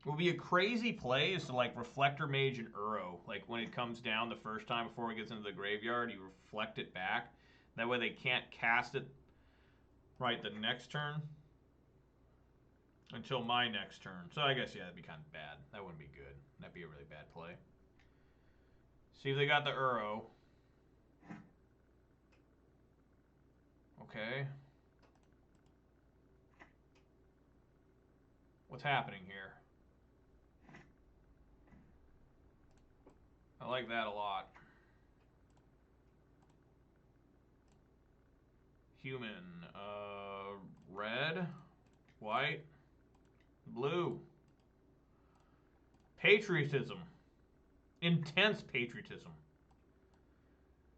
It would be a crazy play is to like Reflector Mage and Uro. Like when it comes down the first time before it gets into the graveyard, you reflect it back. That way they can't cast it right the next turn until my next turn. So I guess, yeah, that'd be kind of bad. That wouldn't be good. That'd be a really bad play. See if they got the Uro. Okay. What's happening here? I like that a lot. Human. Red. White. Blue. Patriotism. Intense patriotism.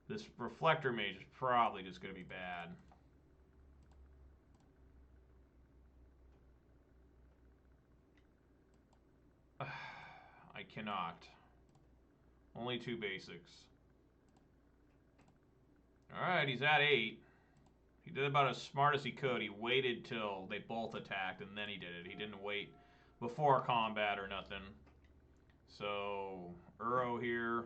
This Reflector Mage is probably just going to be bad. I cannot. Only 2 basics. Alright, he's at 8. He did about as smart as he could. He waited till they both attacked, and then he did it. He didn't wait before combat or nothing. So, Uro here.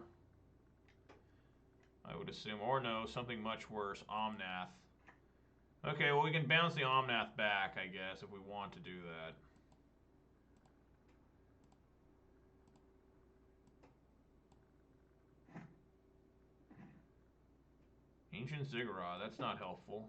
I would assume. Or no, something much worse. Omnath. Okay, well, we can bounce the Omnath back, I guess, if we want to do that. Ancient Ziggurat, that's not helpful.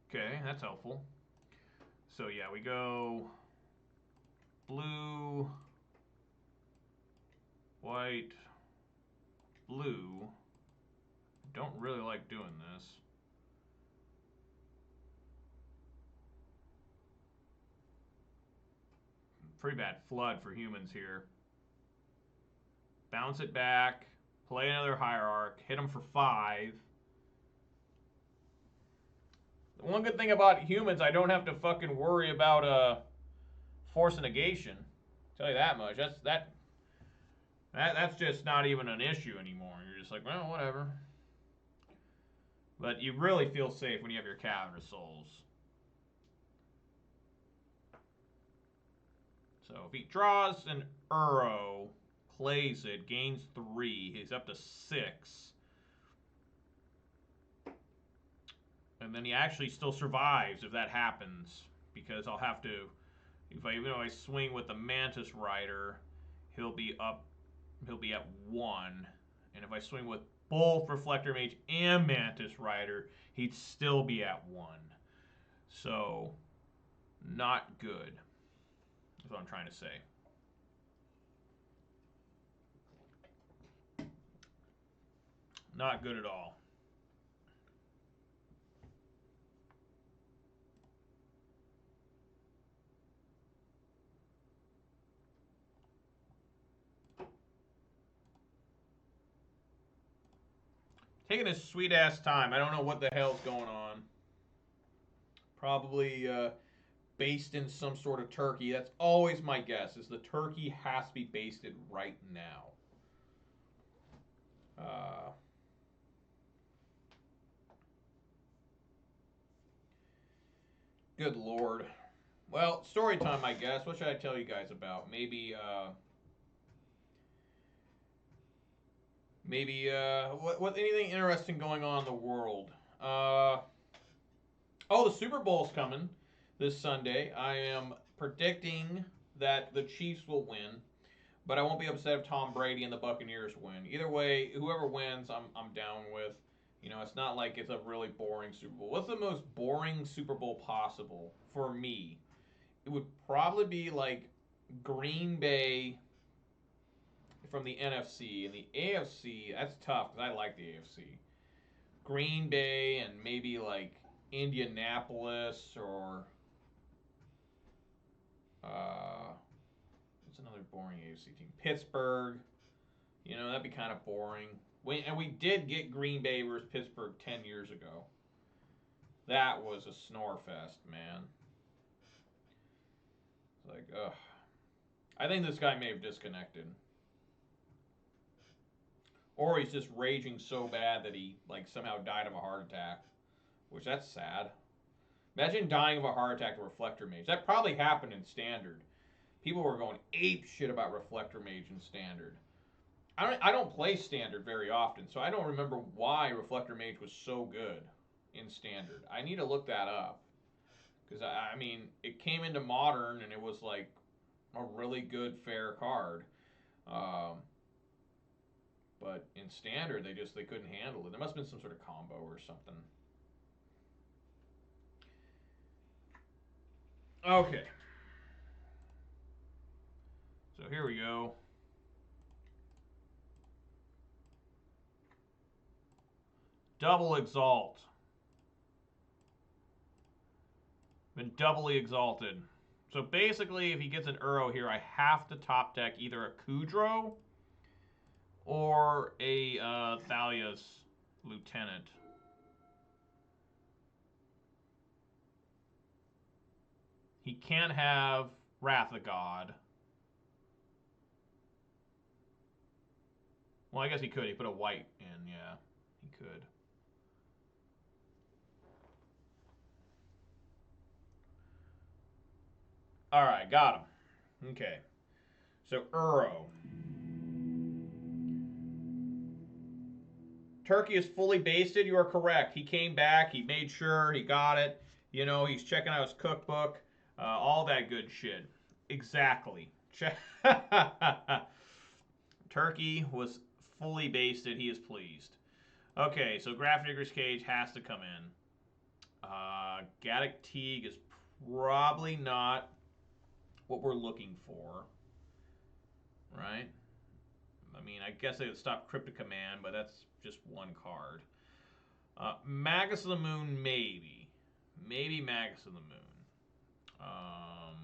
Okay, that's helpful. So yeah, we go blue, white, blue. Don't really like doing this. Pretty bad flood for humans here. Bounce it back, play another hierarch, hit them for 5. The one good thing about humans, I don't have to fucking worry about force of negation. I'll tell you that much. That's just not even an issue anymore. You're just like, well, whatever. But you really feel safe when you have your Cavern of Souls. So if he draws an Uro, plays it, gains 3, he's up to 6. And then he actually still survives if that happens, because I'll have to, even though I swing with the Mantis Rider, he'll be at 1. And if I swing with both Reflector Mage and Mantis Rider, he'd still be at 1. So, not good. That's what I'm trying to say. Not good at all. Taking his sweet ass time. I don't know what the hell's going on. Probably based in some sort of turkey. That's always my guess, is the turkey has to be basted right now. Good lord. Well, story time, I guess. What should I tell you guys about? Maybe what anything interesting going on in the world? Oh, the Super Bowl's coming this Sunday. I am predicting that the Chiefs will win, but I won't be upset if Tom Brady and the Buccaneers win. Either way, whoever wins, I'm down with. You know, it's not like it's a really boring Super Bowl. What's the most boring Super Bowl possible for me? It would probably be like Green Bay from the NFC, and the AFC. That's tough because I like the AFC. Green Bay and maybe like Indianapolis or what's another boring AFC team? Pittsburgh. You know, that'd be kind of boring. We did get Green Bay versus Pittsburgh 10 years ago. That was a snore fest, man. It's like, ugh. I think this guy may have disconnected. Or he's just raging so bad that he like somehow died of a heart attack. Which, that's sad. Imagine dying of a heart attack to Reflector Mage. That probably happened in Standard. People were going ape shit about Reflector Mage in Standard. I don't play Standard very often, so I don't remember why Reflector Mage was so good in Standard. I need to look that up. Because, I mean, it came into Modern, and it was, like, a really good, fair card. But in Standard, they couldn't handle it. There must have been some sort of combo or something. Okay. So here we go. Double Exalt. Been doubly exalted. So basically, if he gets an Uro here, I have to top deck either a Kudro or a Thalia's Lieutenant. He can't have Wrath of God. Well, I guess he could. He put a white in, yeah. He could. Alright, got him. Okay. So, Uro. Turkey is fully basted. You are correct. He came back. He made sure he got it. You know, he's checking out his cookbook. All that good shit. Exactly. Turkey was fully basted. He is pleased. Okay, so Grafdigger's Cage has to come in. Gaddock Teague is probably not what we're looking for, right? I mean, I guess they would stop Cryptic Command, but that's just one card. Magus of the Moon, maybe. Maybe Magus of the Moon.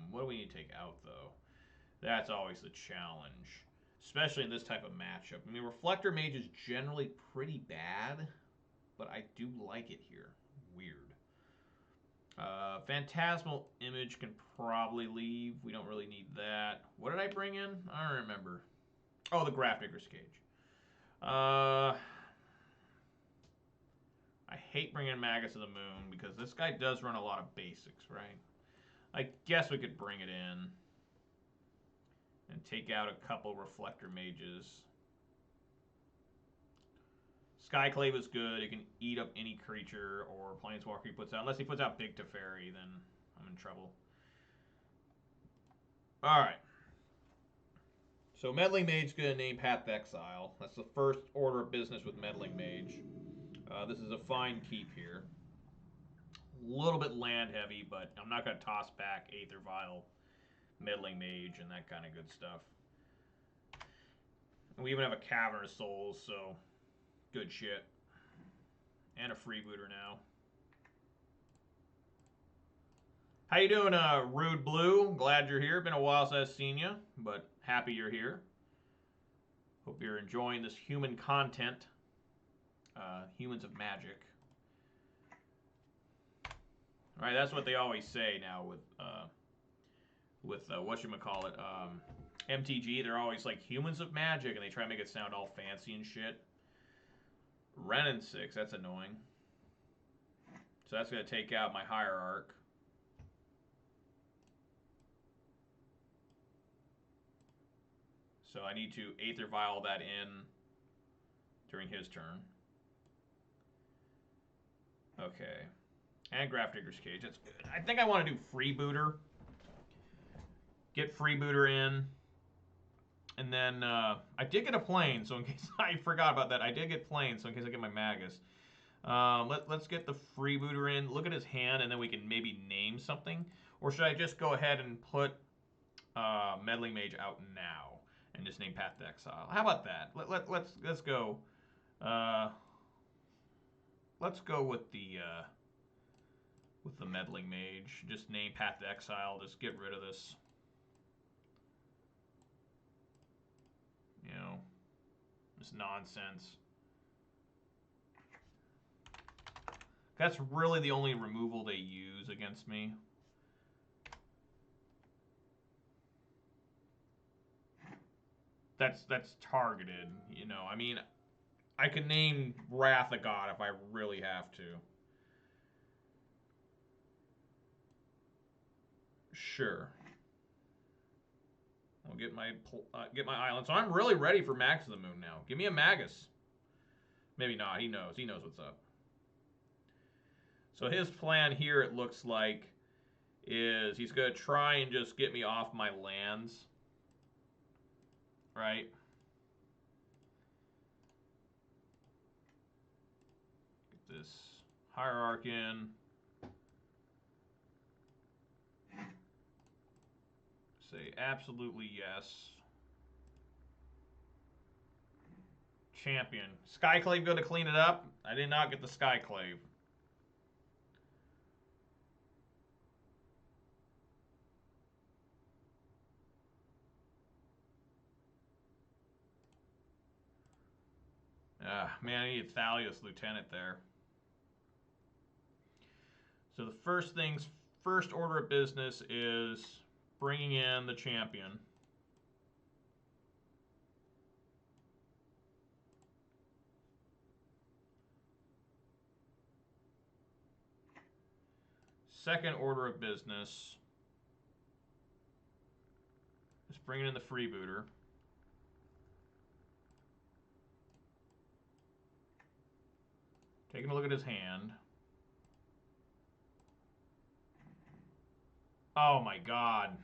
What do we need to take out, though? That's always the challenge, especially in this type of matchup. I mean, Reflector Mage is generally pretty bad, but I do like it here. Weird. Phantasmal Image can probably leave. We don't really need that. What did I bring in? I don't remember. Oh, the Grafdigger's Cage. I hate bringing Magus of the Moon because this guy does run a lot of basics, right? I guess we could bring it in and take out a couple Reflector Mages. Skyclave is good. It can eat up any creature or planeswalker he puts out. Unless he puts out Big Teferi, then I'm in trouble. Alright. So Meddling Mage is going to name Path to Exile. That's the first order of business with Meddling Mage. This is a fine keep here. A little bit land heavy, but I'm not going to toss back Aether Vial, Meddling Mage, and that kind of good stuff. And we even have a Cavern of Souls, so good shit. And a freebooter now. How you doing, Rude Blue? Glad you're here. Been a while since I've seen you, but happy you're here. Hope you're enjoying this human content. Humans of Magic. All right, that's what they always say now with whatchamacallit, MTG. They're always like Humans of Magic, and they try to make it sound all fancy and shit. Ren and 6, that's annoying. So that's going to take out my Hierarch. So I need to Aether Vial that in during his turn. Okay. And Grafdigger's Cage, that's good. I think I want to do Freebooter. Get Freebooter in. And then I did get a plane, so in case I forgot about that, I did get plane, so in case I get my Magus. Let's get the Freebooter in. Look at his hand, and then we can maybe name something. Or should I just go ahead and put Meddling Mage out now and just name Path to Exile? How about that? Let's go. Let's go with the Meddling Mage. Just name Path to Exile. Just get rid of this. You know, this nonsense. That's really the only removal they use against me. That's targeted, you know. I mean, I could name Wrath of God if I really have to. Sure. I'll get my island. So I'm really ready for Max of the Moon now. Give me a Magus. Maybe not. He knows. He knows what's up. So his plan here, it looks like, is he's going to try and just get me off my lands. Right? Get this Hierarch in. Say absolutely yes. Champion. Skyclave go to clean it up. I did not get the Skyclave. Man, I need Thalia's Lieutenant there. So the first order of business is bringing in the champion. Second order of business is bringing in the freebooter. Taking a look at his hand. Oh my god.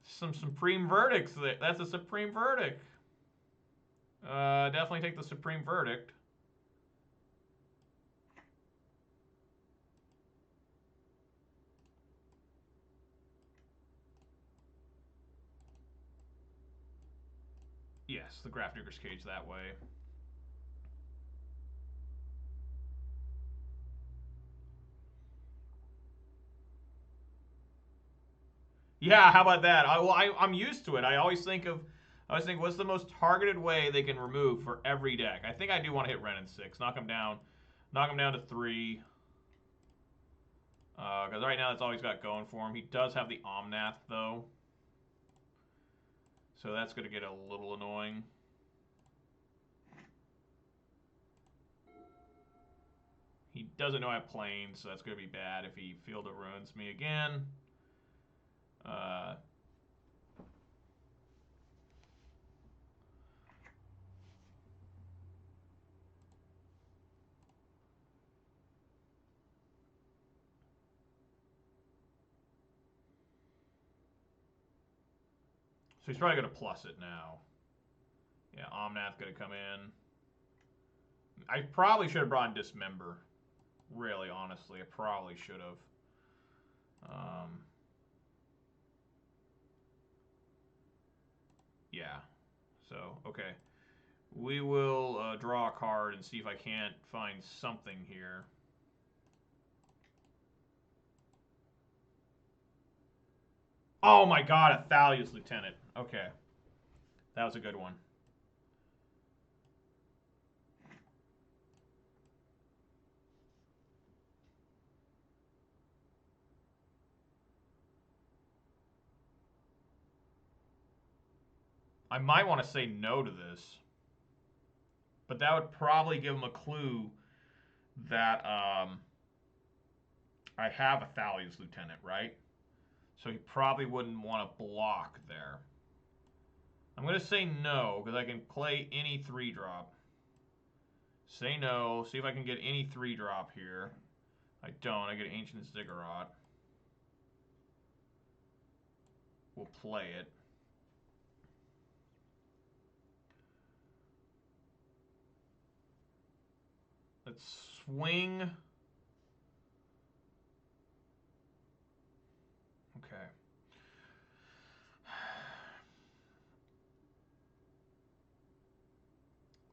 Some Supreme Verdicts. That's a Supreme Verdict. Definitely take the Supreme Verdict. it's the Grafdigger's Cage that way. Yeah, how about that? I'm used to it. I always think, what's the most targeted way they can remove for every deck? I think I do want to hit Ren in 6. Knock him down to 3. Because right now that's all he's got going for him. He does have the Omnath, though. So that's going to get a little annoying. He doesn't know I have Plains, so that's going to be bad if he Field of Ruins me again. So he's probably going to plus it now. Yeah, Omnath going to come in. I probably should have brought in Dismember. Really, honestly, I probably should have. Yeah. So, okay. We will draw a card and see if I can't find something here. Oh my god, Athalia's Lieutenant. Okay. That was a good one. I might want to say no to this. But that would probably give him a clue that I have Athalia's Lieutenant, right? So he probably wouldn't want to block there. I'm going to say no, because I can play any 3-drop. Say no, see if I can get any 3-drop here. I don't, I get Ancient Ziggurat. We'll play it. Let's swing. Okay.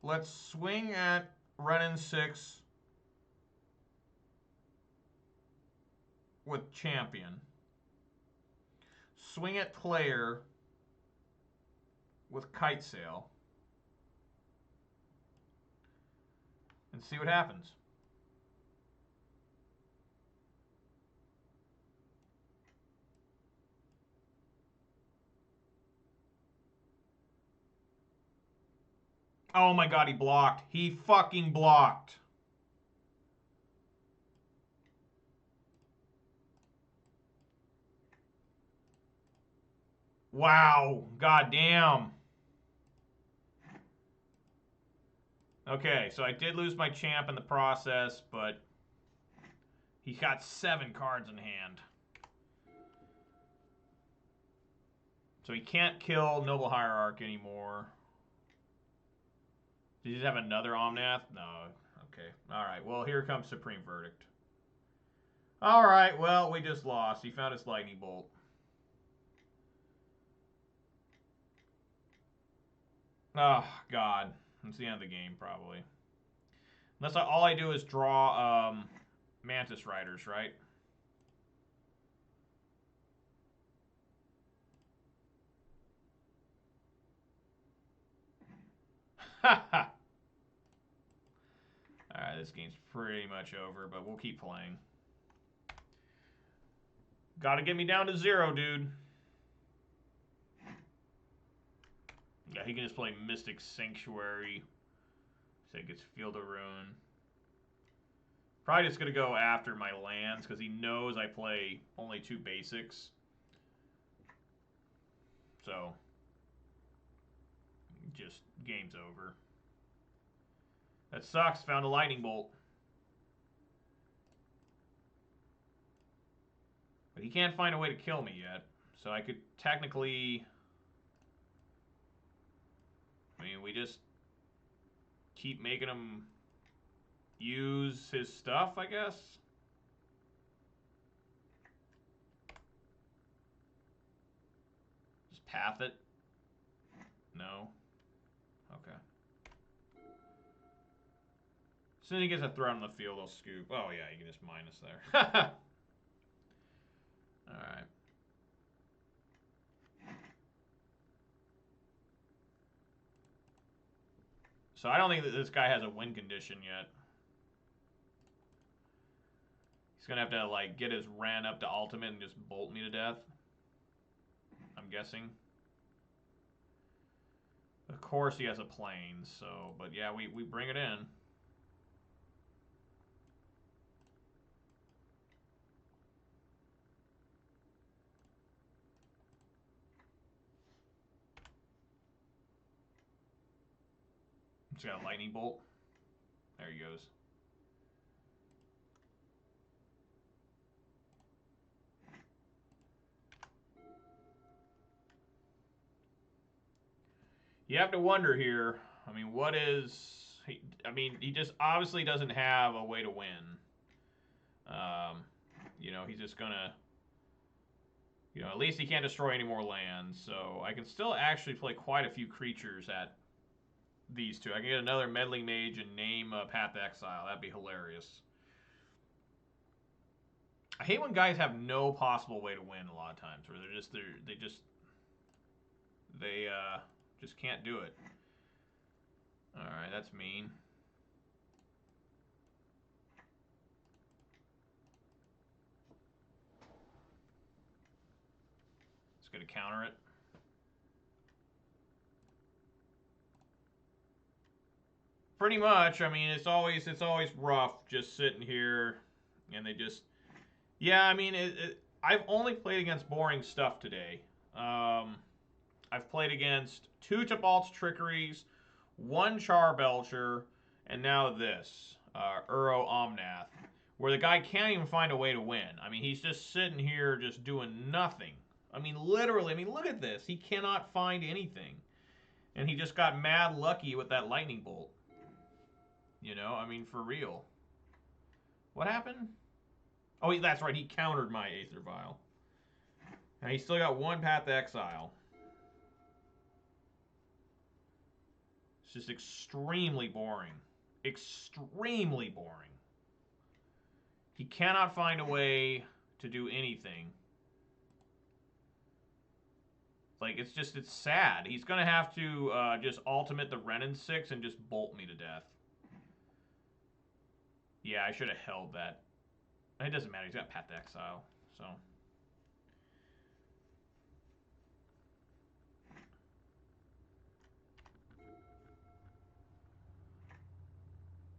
Let's swing at Renin 6 with Champion. Swing at player with Kite Sail. And see what happens. Oh my god, he blocked. He fucking blocked. Wow. God damn. Okay, so I did lose my champ in the process, but he got 7 cards in hand. So he can't kill Noble Hierarch anymore. Did he just have another Omnath? No. Okay. Alright, well, here comes Supreme Verdict. Alright, well, we just lost. He found his Lightning Bolt. Oh, God. That's the end of the game, probably. Unless all I do is draw Mantis Riders, right? Haha. Alright, this game's pretty much over, but we'll keep playing. Gotta get me down to 0, dude. Yeah, he can just play Mystic Sanctuary. So he gets Field of Ruin. Probably just going to go after my lands because he knows I play only 2 basics. So, just game's over. That sucks. Found a Lightning Bolt. But he can't find a way to kill me yet. So I could technically... I mean, we just keep making him use his stuff, I guess. Just path it. No. As soon as he gets a threat on the field, he'll scoop. Oh, yeah, you can just minus there. Alright. So I don't think that this guy has a win condition yet. He's going to have to, like, get his Ren up to ultimate and just bolt me to death. I'm guessing. Of course he has a plane, so... But yeah, we bring it in. He's got a lightning bolt. There he goes. You have to wonder here. I mean, what is... he just obviously doesn't have a way to win. You know, he's just gonna... You know, at least he can't destroy any more lands. So I can still actually play quite a few creatures at these two. I can get another Meddling Mage and name Path to Exile. That'd be hilarious. I hate when guys have no possible way to win a lot of times, where they just can't do it. All right, that's mean. It's gonna counter it. Pretty much. I mean, it's always rough just sitting here, and they just... Yeah, I mean, I've only played against boring stuff today. I've played against 2 Tibalt's Trickeries, 1 Charbelcher, and now this, Uro Omnath, where the guy can't even find a way to win. I mean, he's just sitting here just doing nothing. I mean, literally, I mean, look at this. He cannot find anything. And he just got mad lucky with that lightning bolt. You know, I mean, for real. What happened? Oh, that's right. He countered my Aether Vial. And he still got 1 Path to Exile. It's just extremely boring. Extremely boring. He cannot find a way to do anything. Like, it's sad. He's going to have to just ultimate the Renin 6 and just bolt me to death. Yeah, I should have held that. It doesn't matter. He's got Path to Exile, so...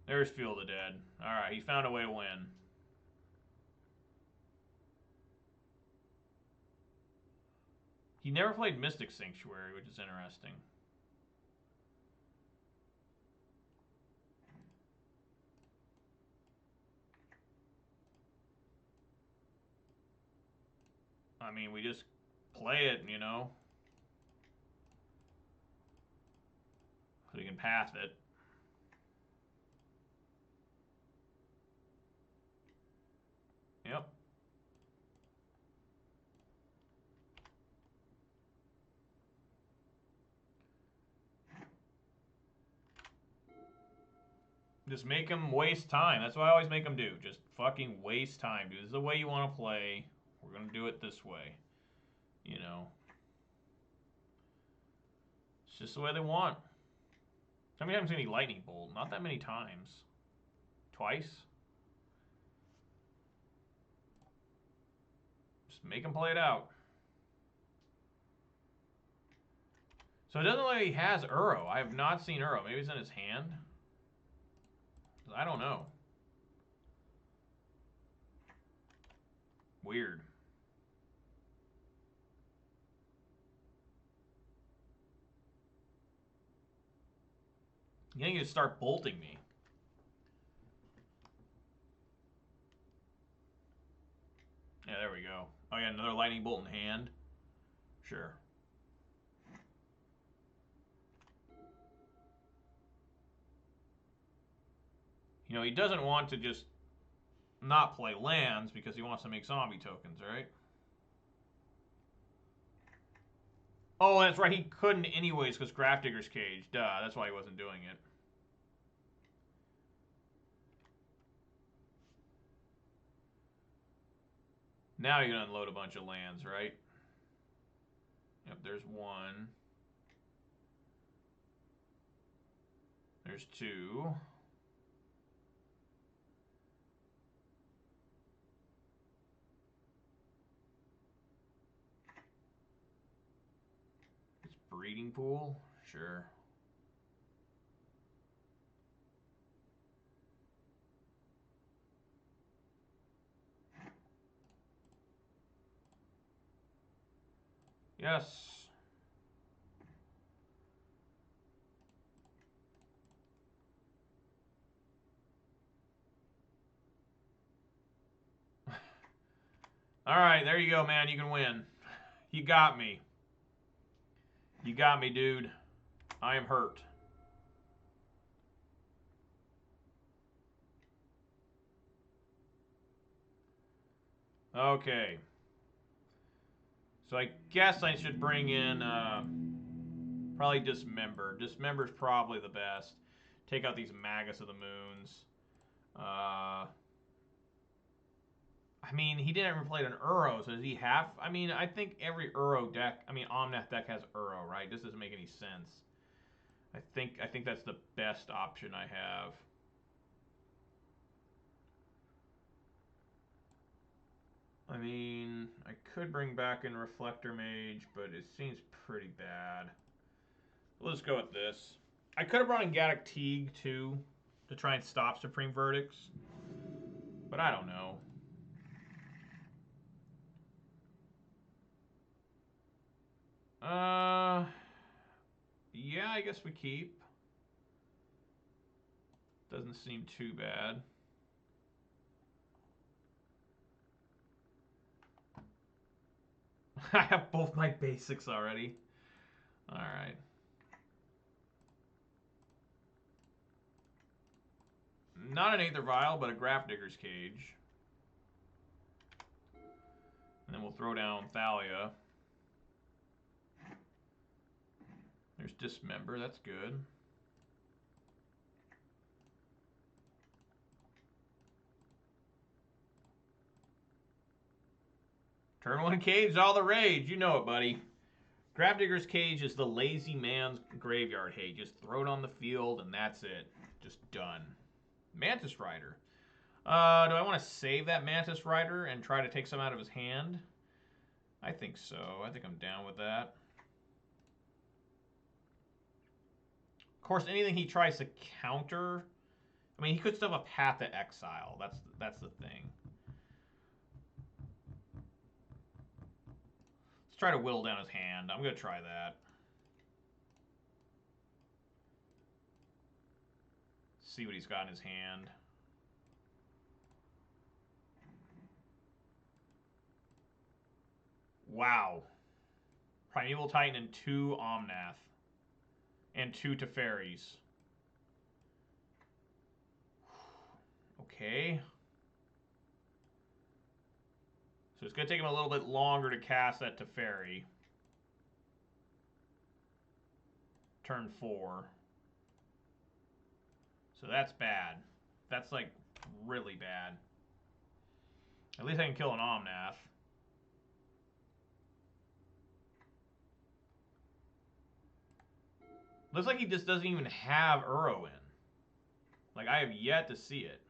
There's Field of the Dead. Alright, he found a way to win. He never played Mystic Sanctuary, which is interesting. I mean, we just play it, you know. So we can path it. Yep. Just make him waste time. That's what I always make him do. Just fucking waste time, dude. This is the way you want to play. We're going to do it this way. You know. It's just the way they want. How many times did he lightning bolt? Not that many times. Twice? Just make him play it out. So it doesn't look like he has Uro. I have not seen Uro. Maybe it's in his hand? I don't know. Weird. You need to start bolting me. Yeah, there we go. Oh yeah, another lightning bolt in hand. Sure. You know, he doesn't want to just not play lands because he wants to make zombie tokens, right? Oh, that's right. He couldn't anyways because Grafdigger's Cage. Duh, that's why he wasn't doing it. Now you can unload a bunch of lands, right? Yep, there's one. There's two. It's breeding pool? Sure. Yes. All right, there you go, man. You can win. You got me. You got me, dude. I am hurt. Okay. So I guess I should bring in probably Dismember. Dismember's probably the best. Take out these Magus of the Moons. I mean, he didn't ever play an Uro, so does he have... I mean, I think every Uro deck... I mean, Omnath deck has Uro, right? This doesn't make any sense. I think that's the best option I have. I mean, I could bring back in Reflector Mage, but it seems pretty bad. Let's go with this. I could have brought in Gaddock Teague, too, to try and stop Supreme Verdicts. But I don't know. Yeah, I guess we keep. Doesn't seem too bad. I have both my basics already. Alright. Not an Aether Vial, but a Grafdigger's Cage. And then we'll throw down Thalia. There's Dismember, that's good. Turn 1 Cage, all the rage. You know it, buddy. Grafdigger's Cage is the lazy man's graveyard hate. Just throw it on the field, and that's it. Just done. Mantis Rider. Do I want to save that Mantis Rider and try to take some out of his hand? I think so. I think I'm down with that. Of course, anything he tries to counter... I mean, he could still have a Path to Exile. That's the thing. Let's try to whittle down his hand. I'm going to try that. See what he's got in his hand. Wow. Primeval Titan and 2 Omnath. And 2 Teferis. Okay. So it's going to take him a little bit longer to cast that Teferi. Turn 4. So that's bad. That's like really bad. At least I can kill an Omnath. Looks like he just doesn't even have Uro in. Like, I have yet to see it.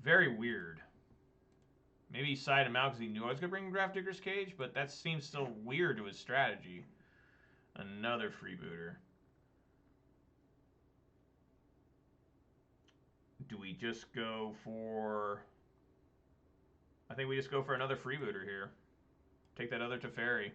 Very weird. Maybe he sided him out because he knew I was going to bring Grafdigger's Cage, but that seems so weird to his strategy. Another freebooter. Do we just go for... I think we just go for another freebooter here. Take that other Teferi.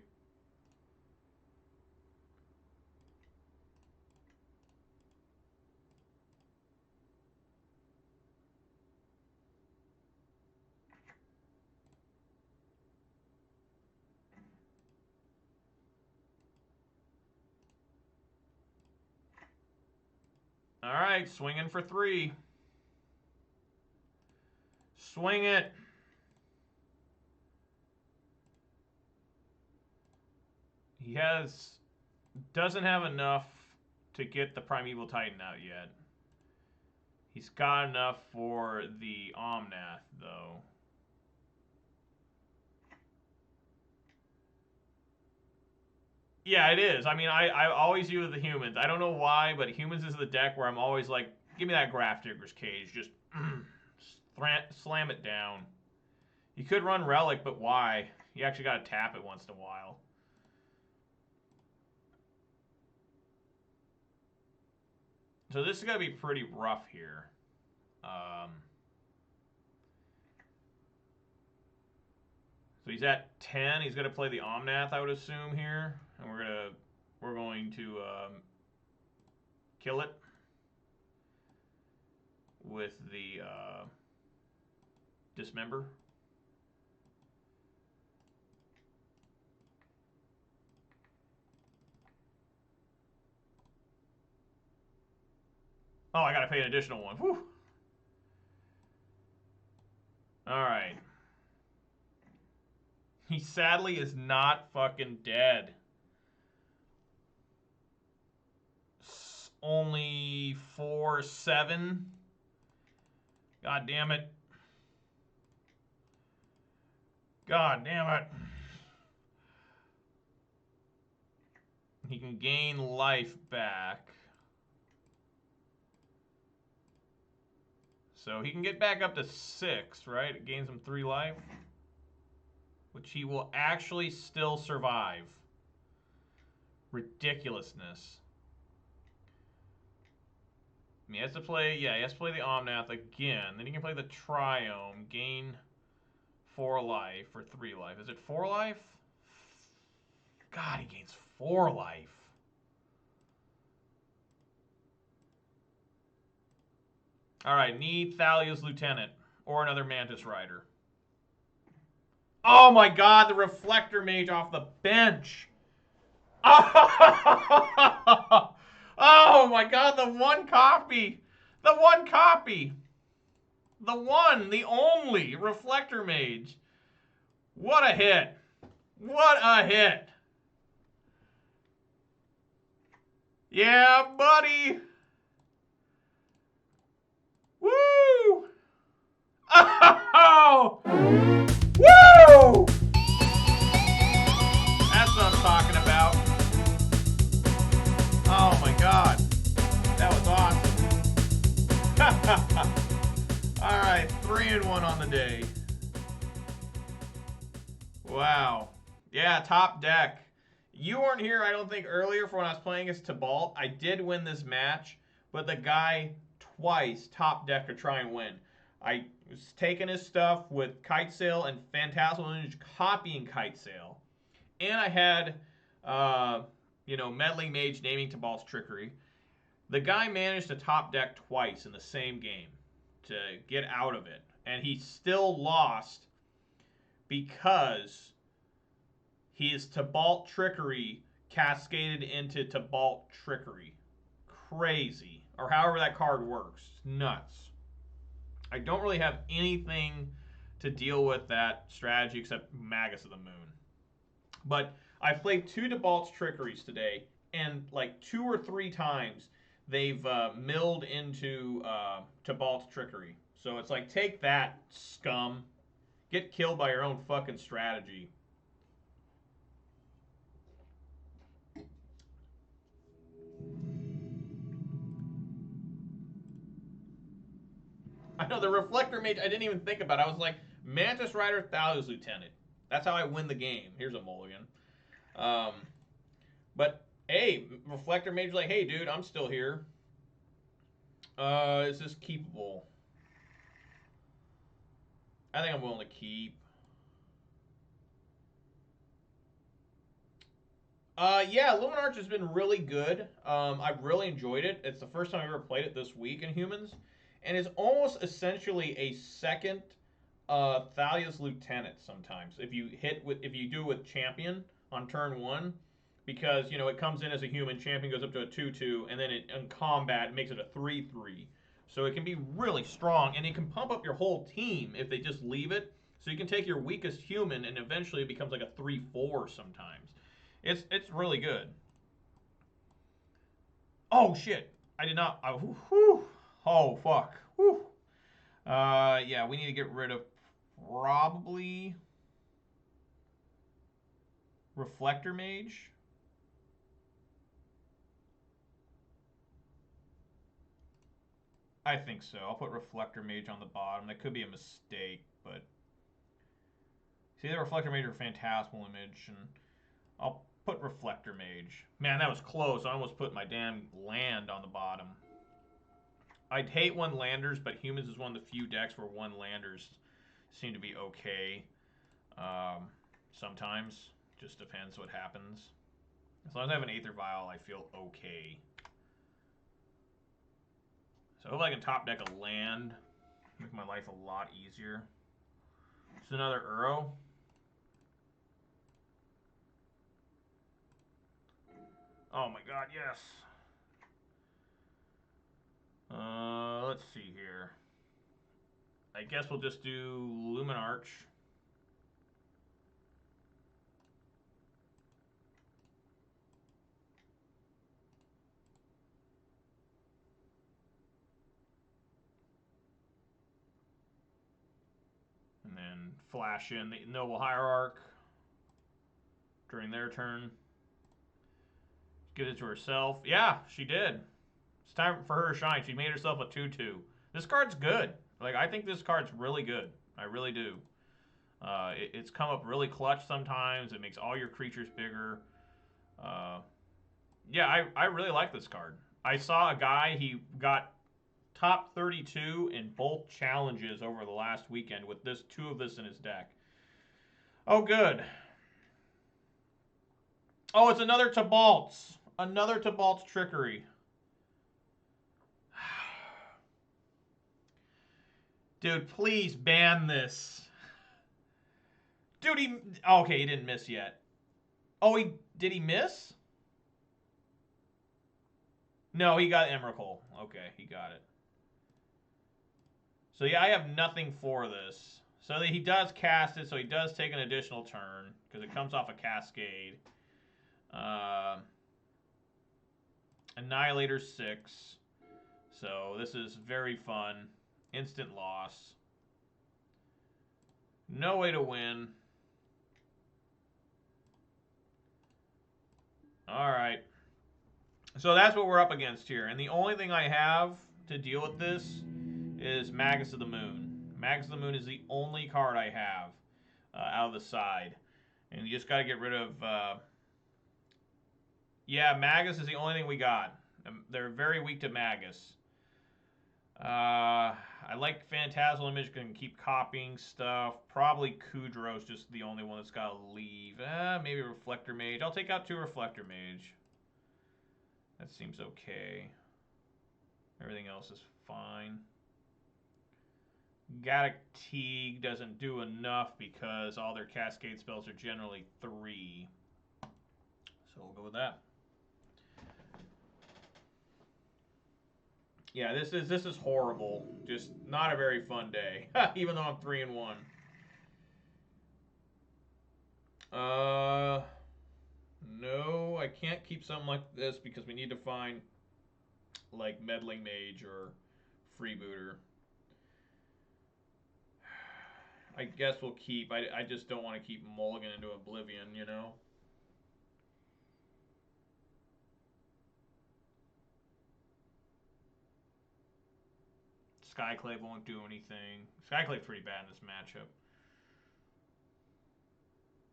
All right, swinging for 3. Swing it. He doesn't have enough to get the Primeval Titan out yet. He's got enough for the Omnath, though. Yeah, it is. I mean, I always use the humans. I don't know why, but humans is the deck where I'm always like, give me that Grafdigger's Cage. Just slam it down. You could run Relic, but why? You actually got to tap it once in a while. So this is going to be pretty rough here. So he's at 10. He's going to play the Omnath, I would assume, here. And we're going to kill it with the Dismember. Oh, I got to pay an additional one. Whew. All right. He sadly is not fucking dead. Only 4-7. God damn it. God damn it. He can gain life back. So he can get back up to 6, right? It gains him 3 life. Which he will actually still survive. Ridiculousness. I mean, he has to play, yeah, he has to play the Omnath again. Then he can play the Triome, gain 4 life or 3 life. Is it 4 life? God, he gains 4 life. All right, need Thalia's Lieutenant or another Mantis Rider. Oh my God, the Reflector Mage off the bench. Oh my God, the one copy. The one copy. The one, the only Reflector Mage. What a hit. What a hit. Yeah, buddy. Woo! Oh! Woo! That's what I'm talking about. Oh my God. That was awesome. All right, 3-1 on the day. Wow. Yeah, top deck. You weren't here, I don't think, earlier for when I was playing as Tibalt. I did win this match, but the guy twice top deck to try and win. I was taking his stuff with Kitesail and Phantasmal Image copying Kitesail. And I had, Meddling Mage naming Tibalt's Trickery. The guy managed to top deck twice in the same game to get out of it. And he still lost because his Tibalt Trickery cascaded into Tibalt Trickery. Crazy. Or however that card works. Nuts. I don't really have anything to deal with that strategy except Magus of the Moon. But I've played 2 Tibalt's Trickeries today, and like 2 or 3 times they've milled into Tibalt's Trickery. So it's like, take that, scum. Get killed by your own fucking strategy. I know, the Reflector Mage, I didn't even think about it. I was like, Mantis Rider, Thalia's Lieutenant. That's how I win the game. Here's a mulligan. But, hey, Reflector Mage like, hey, dude, I'm still here. Is this keepable? I think I'm willing to keep. Yeah, Luminarch has been really good. I've really enjoyed it. It's the first time I've ever played it this week in Humans. And it's almost essentially a second Thalia's Lieutenant sometimes. If you do it with Champion on turn 1, because it comes in as a human, Champion goes up to a 2/2, and then in combat it makes it a 3/3. So it can be really strong, and it can pump up your whole team if they just leave it. So you can take your weakest human, and eventually it becomes like a 3/4 sometimes. It's really good. Oh shit! I did not. Oh fuck. Whew. Yeah, we need to get rid of probably Reflector Mage. I think so. I'll put Reflector Mage on the bottom. That could be a mistake, but see, the Reflector Mage or Phantasmal Image, and I'll put Reflector Mage. Man, that was close. I almost put my damn land on the bottom. I'd hate one landers, but Humans is one of the few decks where one landers seem to be okay. Sometimes. Just depends what happens. As long as I have an Aether Vial, I feel okay. So I hope I can top deck a land. Make my life a lot easier. It's another Uro. Oh my god, yes. Let's see here. I guess we'll just do Lumen Arch. And then flash in the Noble Hierarch during their turn. Give it to herself. Yeah, she did. It's time for her to shine. She made herself a 2/2. This card's good. Like, I think this card's really good. I really do. It's come up really clutch sometimes. It makes all your creatures bigger. Yeah, I really like this card. I saw a guy, he got top 32 in both challenges over the last weekend with this 2 of this in his deck. Oh, good. Oh, it's another Tabalt's. Another Tabalt's Trickery. Dude, please ban this. Dude, he... Oh, okay, he didn't miss yet. Oh, did he miss? No, he got Emrakul. Okay, he got it. So yeah, I have nothing for this. So he does cast it, so he does take an additional turn, because it comes off a Cascade. Annihilator 6. So this is very fun. Instant loss. No way to win. Alright. So that's what we're up against here. And the only thing I have to deal with this is Magus of the Moon. Magus of the Moon is the only card I have out of the side. And you just got to get rid of... Yeah, Magus is the only thing we got. They're very weak to Magus. I like Phantasmal Image, can keep copying stuff. Probably Kudro's just the only one that's got to leave. Maybe Reflector Mage. I'll take out 2 Reflector Mage. That seems okay. Everything else is fine. Gaddock Teague doesn't do enough because all their Cascade spells are generally 3. So we'll go with that. Yeah, this is horrible. Just not a very fun day. Even though I'm 3-1. No, I can't keep something like this because we need to find like Meddling Mage or Freebooter. I guess we'll keep. I just don't want to keep Mulligan into Oblivion, you know? Skyclave won't do anything. Skyclave's pretty bad in this matchup.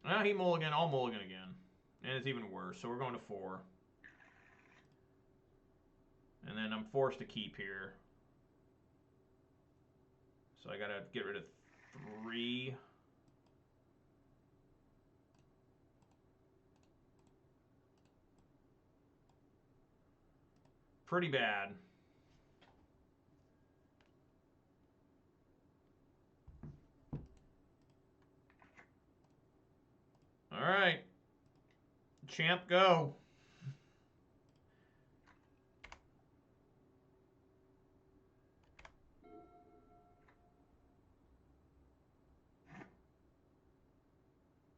Well, he mulligan, I'll mulligan again. And it's even worse, so we're going to 4. And then I'm forced to keep here. So I gotta get rid of 3. Pretty bad. All right. Champ, go.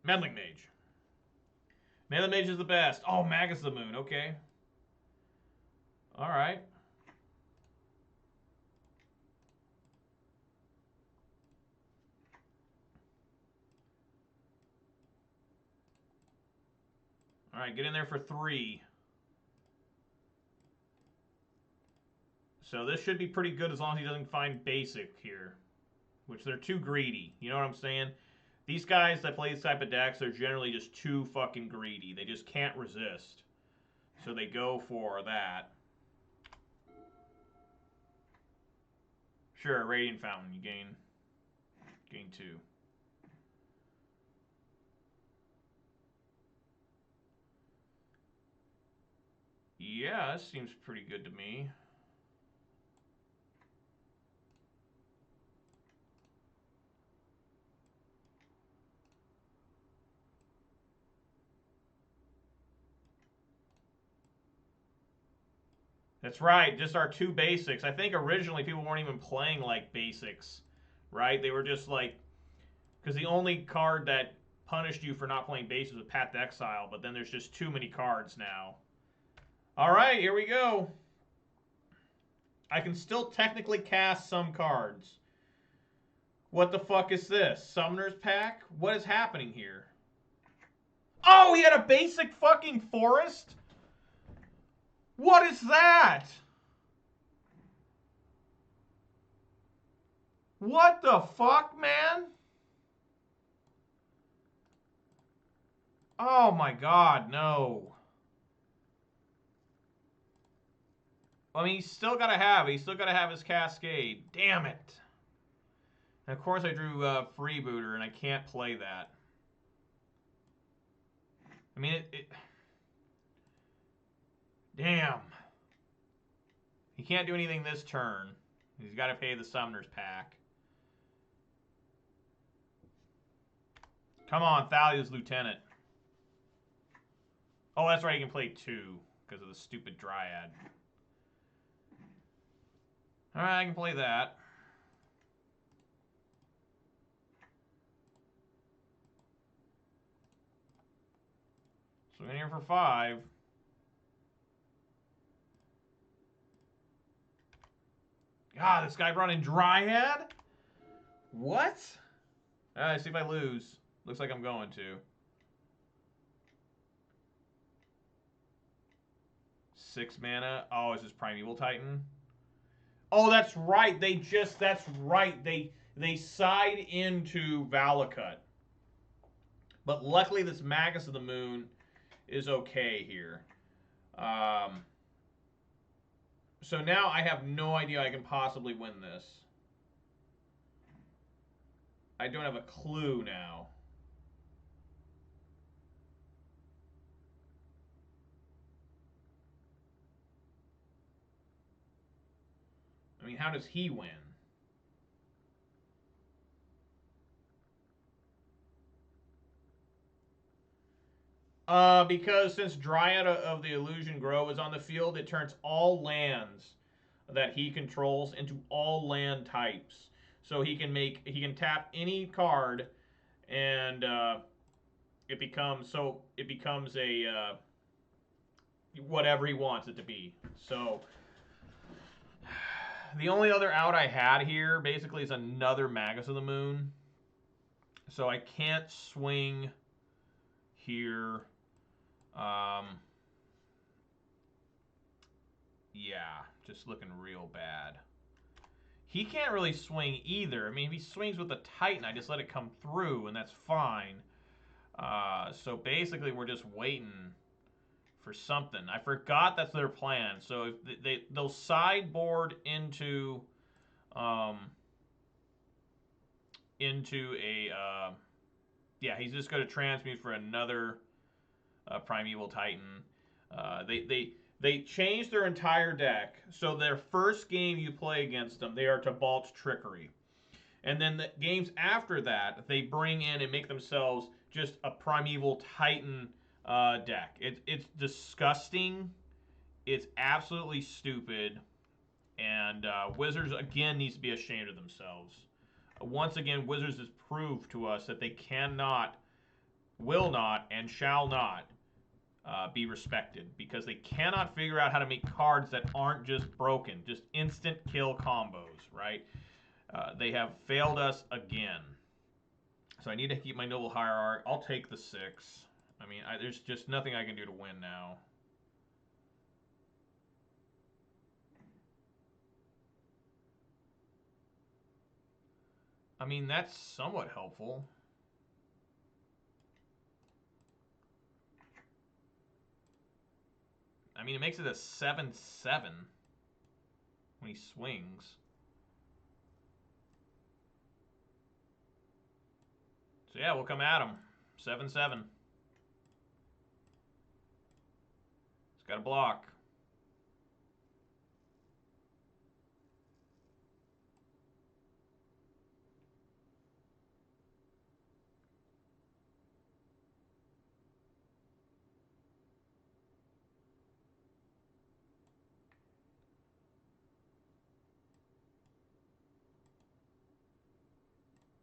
Meddling Mage. Meddling Mage is the best. Oh, Magus of the Moon. Okay. All right. All right, get in there for 3. So this should be pretty good as long as he doesn't find basic here. Which they're too greedy. You know what I'm saying? These guys that play this type of decks are generally just too fucking greedy. They just can't resist. So they go for that. Sure, Radiant Fountain. You gain 2. Yeah, this seems pretty good to me. That's right, just our 2 basics. I think originally people weren't even playing like basics, right? They were just like, because the only card that punished you for not playing basics was Path to Exile, but then there's just too many cards now. All right, here we go. I can still technically cast some cards. What the fuck is this? Summoner's Pack? What is happening here? Oh, he had a basic fucking forest? What is that? What the fuck, man? Oh my god, no. I mean, he's still gotta have it. He's still gotta have his Cascade. Damn it. And of course I drew Freebooter, and I can't play that. I mean, damn. He can't do anything this turn. He's got to pay the Summoner's Pack. Come on, Thalia's Lieutenant. Oh, that's right, he can play 2 because of the stupid Dryad. Alright, I can play that. So in here for 5. God, this guy brought in Dryad? What? Alright, see if I lose. Looks like I'm going to. 6 mana. Oh, is this Primeval Titan? Oh, that's right. That's right. They side into Valakut. But luckily this Magus of the Moon is okay here. So now I have no idea I can possibly win this. I don't have a clue now. I mean, how does he win? Because since Dryad of the Illusion Grove is on the field, it turns all lands that he controls into all land types. So he can tap any card, and it becomes a whatever he wants it to be. So the only other out I had here basically is another Magus of the Moon. So I can't swing here. Yeah, just looking real bad. He can't really swing either. I mean, if he swings with the Titan, I just let it come through, and that's fine. So basically, we're just waiting for something. I forgot that's their plan. So if they'll sideboard into a yeah, he's just going to transmute for another Primeval Titan. They changed their entire deck. So their first game you play against them, they are to Balt's Trickery. And then the games after that, they bring in and make themselves just a Primeval Titan deck. It's disgusting. It's absolutely stupid. And Wizards, again, needs to be ashamed of themselves. Once again, Wizards has proved to us that they cannot, will not, and shall not be respected, because they cannot figure out how to make cards that aren't just broken, just instant kill combos, right? They have failed us again. So I need to keep my Noble Hierarch. I'll take the 6. I mean, there's just nothing I can do to win now. I mean, that's somewhat helpful. I mean, it makes it a 7/7 when he swings. So yeah, we'll come at him. 7/7. He's got a block.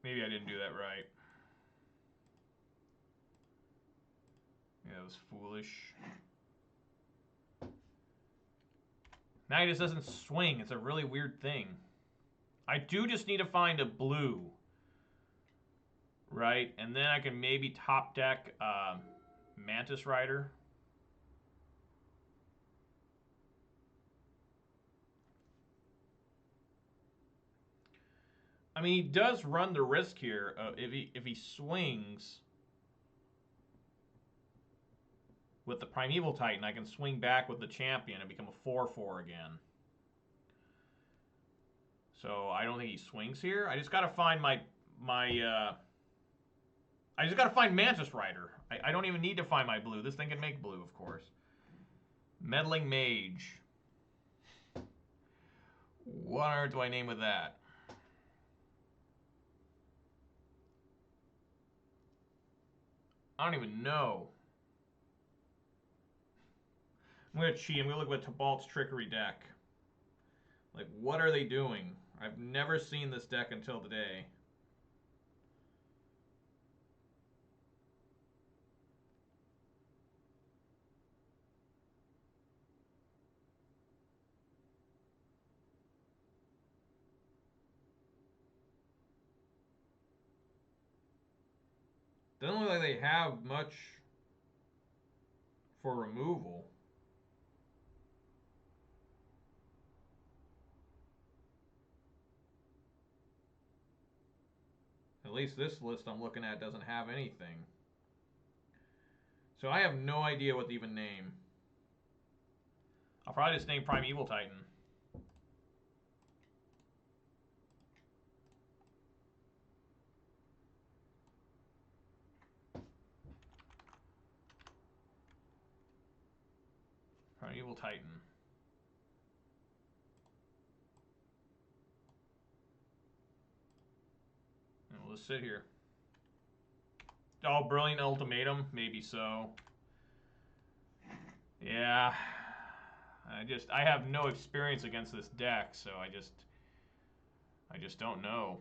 Maybe I didn't do that right. Yeah, it was foolish. Now he just doesn't swing. It's a really weird thing. I do just need to find a blue. Right? And then I can maybe top deck Mantis Rider. I mean, he does run the risk here. If he swings with the Primeval Titan, I can swing back with the champion and become a 4/4 again. So I don't think he swings here. I just gotta find I just gotta find Mantis Rider. I don't even need to find my blue. This thing can make blue, of course. Meddling Mage. What on earth do I name with that? I don't even know. I'm going to cheat. I'm going to look at Tibalt's Trickery deck. Like, what are they doing? I've never seen this deck until today. Doesn't look like they have much for removal. At least this list I'm looking at doesn't have anything. So I have no idea what to even name. I'll probably just name Primeval Titan. Primeval Titan. And we'll just sit here. Oh, Brilliant Ultimatum? Maybe so. Yeah. I have no experience against this deck, so I just don't know.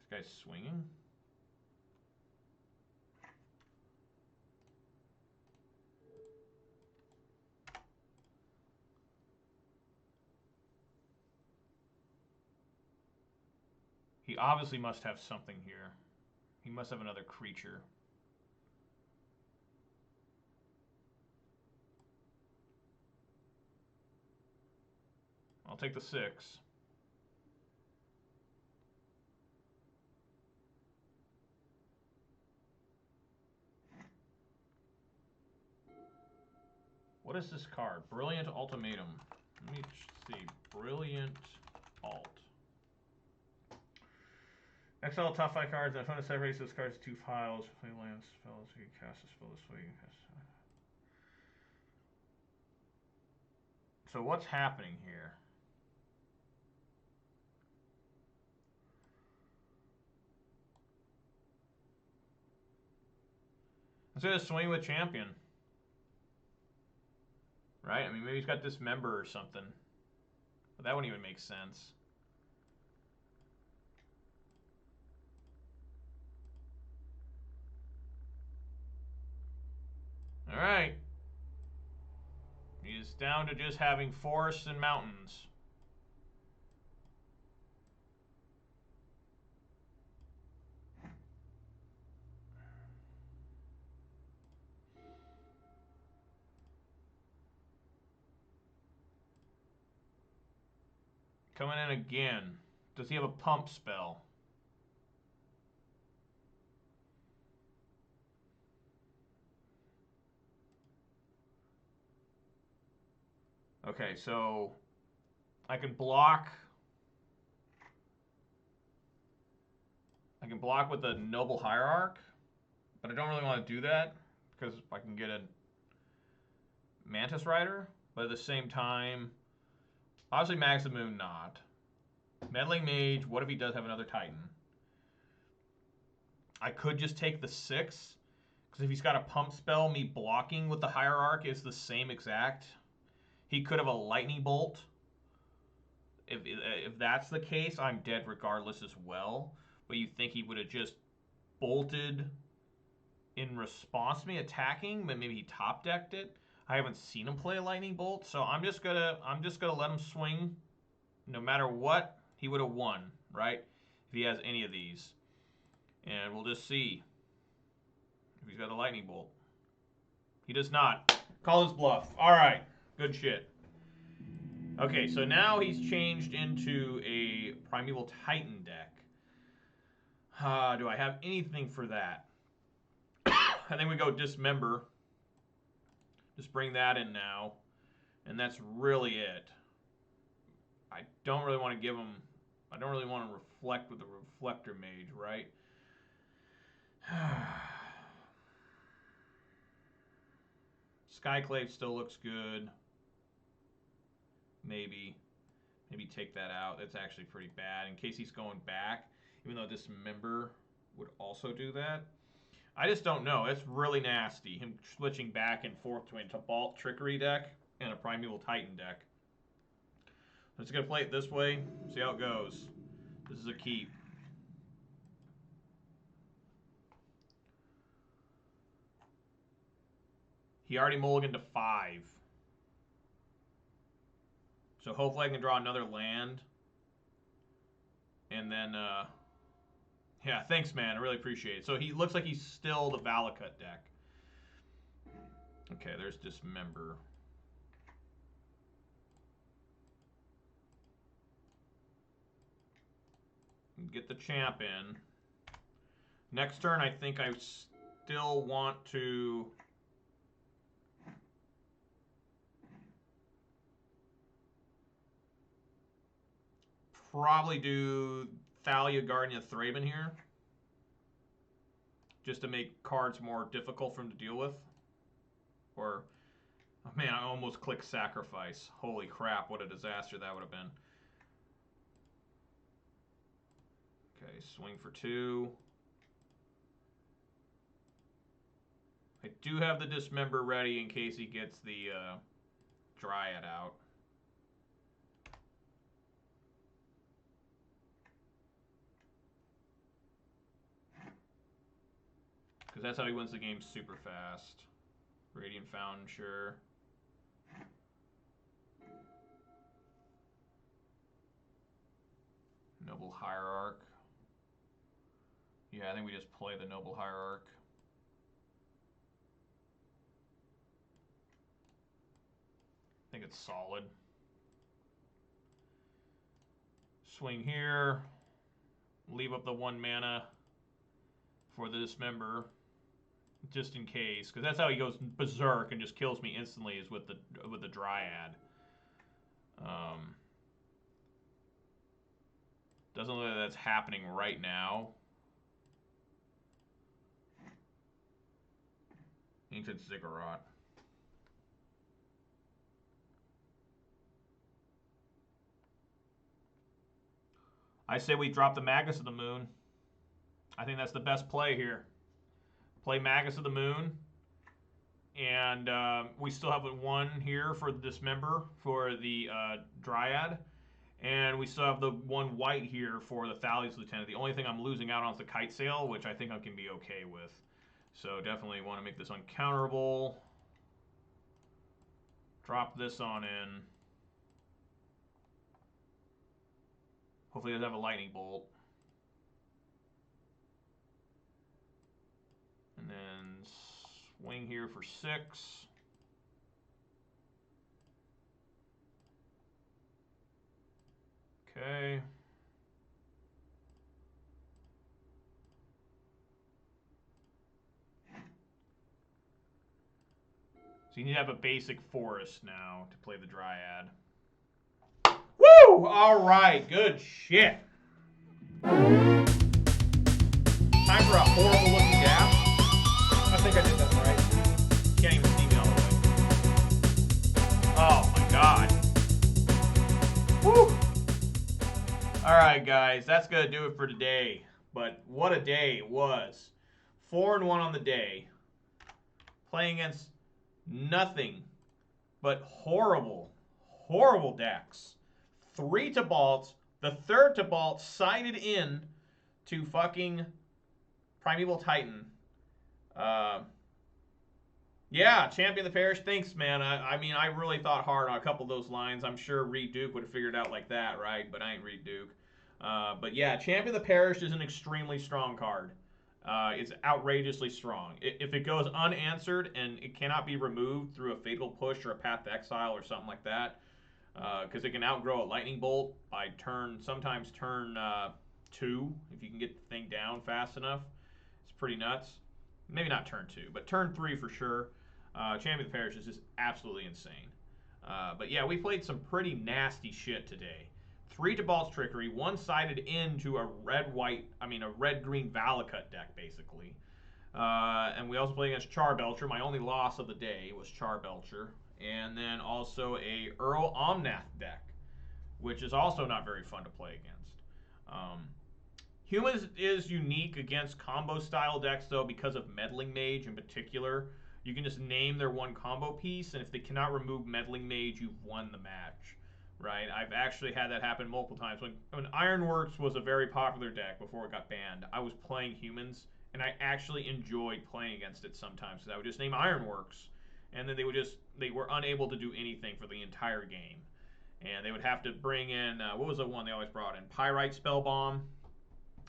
This guy's swinging. He obviously must have something here. He must have another creature. I'll take the 6. What is this card? Brilliant Ultimatum. Let me see. Brilliant Alt. Exile top 5 cards. I found to separate those cards to 2 files. Play lands, spells. You can cast a spell this way. So what's happening here? Instead of swing with champion. Right? I mean, maybe he's got Dismember or something. But that wouldn't even make sense. Alright. He's down to just having forests and mountains. Coming in again. Does he have a pump spell? Okay, so I can block. I can block with the Noble Hierarch, but I don't really want to do that because I can get a Mantis Rider. But at the same time, obviously Max the Moon not. Meddling Mage, what if he does have another Titan? I could just take the 6, because if he's got a pump spell, me blocking with the Hierarch is the same exact. He could have a Lightning Bolt. If that's the case, I'm dead regardless as well. But you think he would have just bolted in response to me attacking, but maybe he top decked it. I haven't seen him play a Lightning Bolt, so I'm just gonna let him swing. No matter what, he would have won, right? If he has any of these. And we'll just see if he's got a Lightning Bolt. He does not. Call his bluff. Alright. Good shit. Okay, so now he's changed into a Primeval Titan deck. Do I have anything for that? I think we go Dismember. Just bring that in now. And that's really it. I don't really want to give him... I don't really want to reflect with the Reflector Mage, right? Skyclave still looks good. Maybe take that out. That's actually pretty bad in case he's going back, even though Dismember would also do that. I just don't know. It's really nasty, him switching back and forth between a Tibalt Trickery deck and a Primeval Titan deck. I'm just going to play it this way, see how it goes. This is a keep. He already mulliganed to 5. So hopefully I can draw another land. And then, yeah, thanks, man. I really appreciate it. So he looks like he's still the Valakut deck. Okay, there's Dismember. Get the champ in. Next turn, I think I still want to... probably do Thalia, Guardian of Thraben here. Just to make cards more difficult for him to deal with. Or, oh man, I almost clicked Sacrifice. Holy crap, what a disaster that would have been. Okay, swing for 2. I do have the Dismember ready in case he gets the Dryad out. Because that's how he wins the game super fast. Radiant Fountain, sure. Noble Hierarch. Yeah, I think we just play the Noble Hierarch. I think it's solid. Swing here. Leave up the 1 mana for the Dismember. Just in case, because that's how he goes berserk and just kills me instantly, is with the Dryad. Doesn't look like that's happening right now. Ancient Ziggurat. I say we drop the Magus of the Moon. I think that's the best play here. Play Magus of the Moon. And we still have 1 here for the Dismember for the Dryad. And we still have the 1 white here for the Thalia's Lieutenant. The only thing I'm losing out on is the Kite Sail, which I think I can be okay with. So definitely want to make this uncounterable. Drop this on in. Hopefully it doesn't have a Lightning Bolt. And then swing here for 6. Okay. So you need to have a basic forest now to play the Dryad. Woo! All right, good shit. Time for a horrible looking dash. I think I did that right. Can't even see me all the way. Oh my god. Woo! Alright guys, that's gonna do it for today. But what a day it was. 4-1 on the day. Playing against nothing but horrible, horrible decks. 3 Tibalt. The 3rd Tibalt sided in to fucking Primeval Titan. Yeah, Champion of the Parish. Thanks, man. I mean, I really thought hard on a couple of those lines. I'm sure Reed Duke would have figured it out like that, right? But I ain't Reed Duke. But yeah, Champion of the Parish is an extremely strong card. It's outrageously strong. If it goes unanswered and it cannot be removed through a Fatal Push or a Path to Exile or something like that, because it can outgrow a Lightning Bolt by sometimes turn 2, if you can get the thing down fast enough. It's pretty nuts. Maybe not turn 2, but turn 3 for sure. Champion of the Parish is just absolutely insane. But yeah, we played some pretty nasty shit today. 3 Tibalt's Trickery, one-sided into a red-green Valakut deck, basically. And we also played against Charbelcher. My only loss of the day was Charbelcher. And then also a Earl Omnath deck, which is also not very fun to play against. Humans is unique against combo-style decks, though, because of Meddling Mage in particular. You can just name their one combo piece, and if they cannot remove Meddling Mage, you've won the match, right? I've actually had that happen multiple times. When Ironworks was a very popular deck before it got banned, I was playing humans, and I actually enjoyed playing against it sometimes. So I would just name Ironworks, and then they were unable to do anything for the entire game. And they would have to bring in, what was the one they always brought in? Pyrite Spellbomb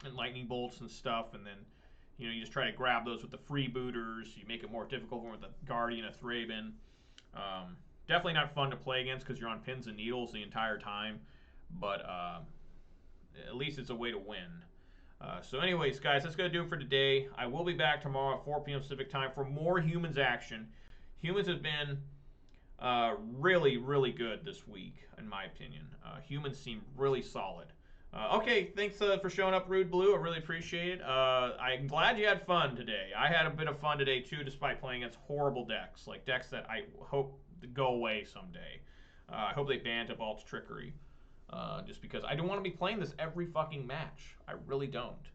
and Lightning Bolts and stuff, and then you just try to grab those with the freebooters. You make it more difficult with the Guardian of Thraben. Definitely not fun to play against because you're on pins and needles the entire time, but at least it's a way to win. So anyways, guys, that's going to do it for today. I will be back tomorrow at 4 p.m. Pacific time for more Humans action. Humans have been really, really good this week, in my opinion. Humans seem really solid. Okay, thanks for showing up, Rude Blue. I really appreciate it. I'm glad you had fun today. I had a bit of fun today, too, despite playing against horrible decks. Like decks that I hope go away someday. I hope they ban Tibalt's Trickery. Just because I don't want to be playing this every fucking match. I really don't.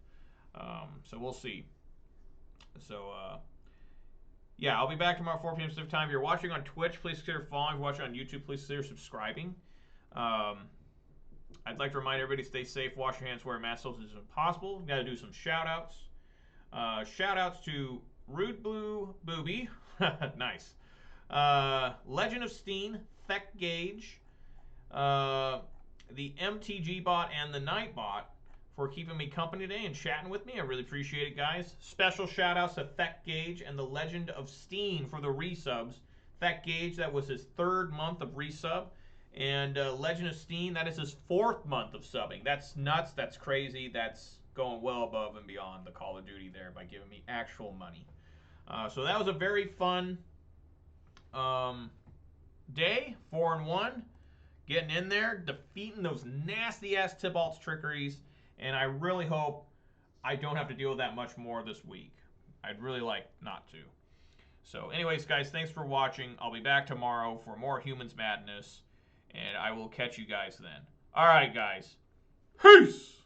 So we'll see. So, yeah, I'll be back tomorrow at 4 p.m. Pacific time. If you're watching on Twitch, please consider following. If you're watching on YouTube, please consider subscribing. I'd like to remind everybody to stay safe, wash your hands, wear masks as possible. Got to do some shout-outs. Shout-outs to Rude Blue Booby. Nice. Legend of Steen, Thek Gauge, the MTG bot, and the Night bot for keeping me company today and chatting with me. I really appreciate it, guys. Special shout-outs to Thek Gauge and the Legend of Steen for the resubs. Thek Gauge, that was his 3rd month of resub. And Legend of Steen, that is his 4th month of subbing. That's nuts. That's crazy. That's going well above and beyond the Call of Duty there by giving me actual money. So that was a very fun day. 4-1. Getting in there, defeating those nasty-ass Tibalt's Trickeries. And I really hope I don't have to deal with that much more this week. I'd really like not to. So anyways, guys, thanks for watching. I'll be back tomorrow for more Humans Madness. And I will catch you guys then. All right, guys. Peace!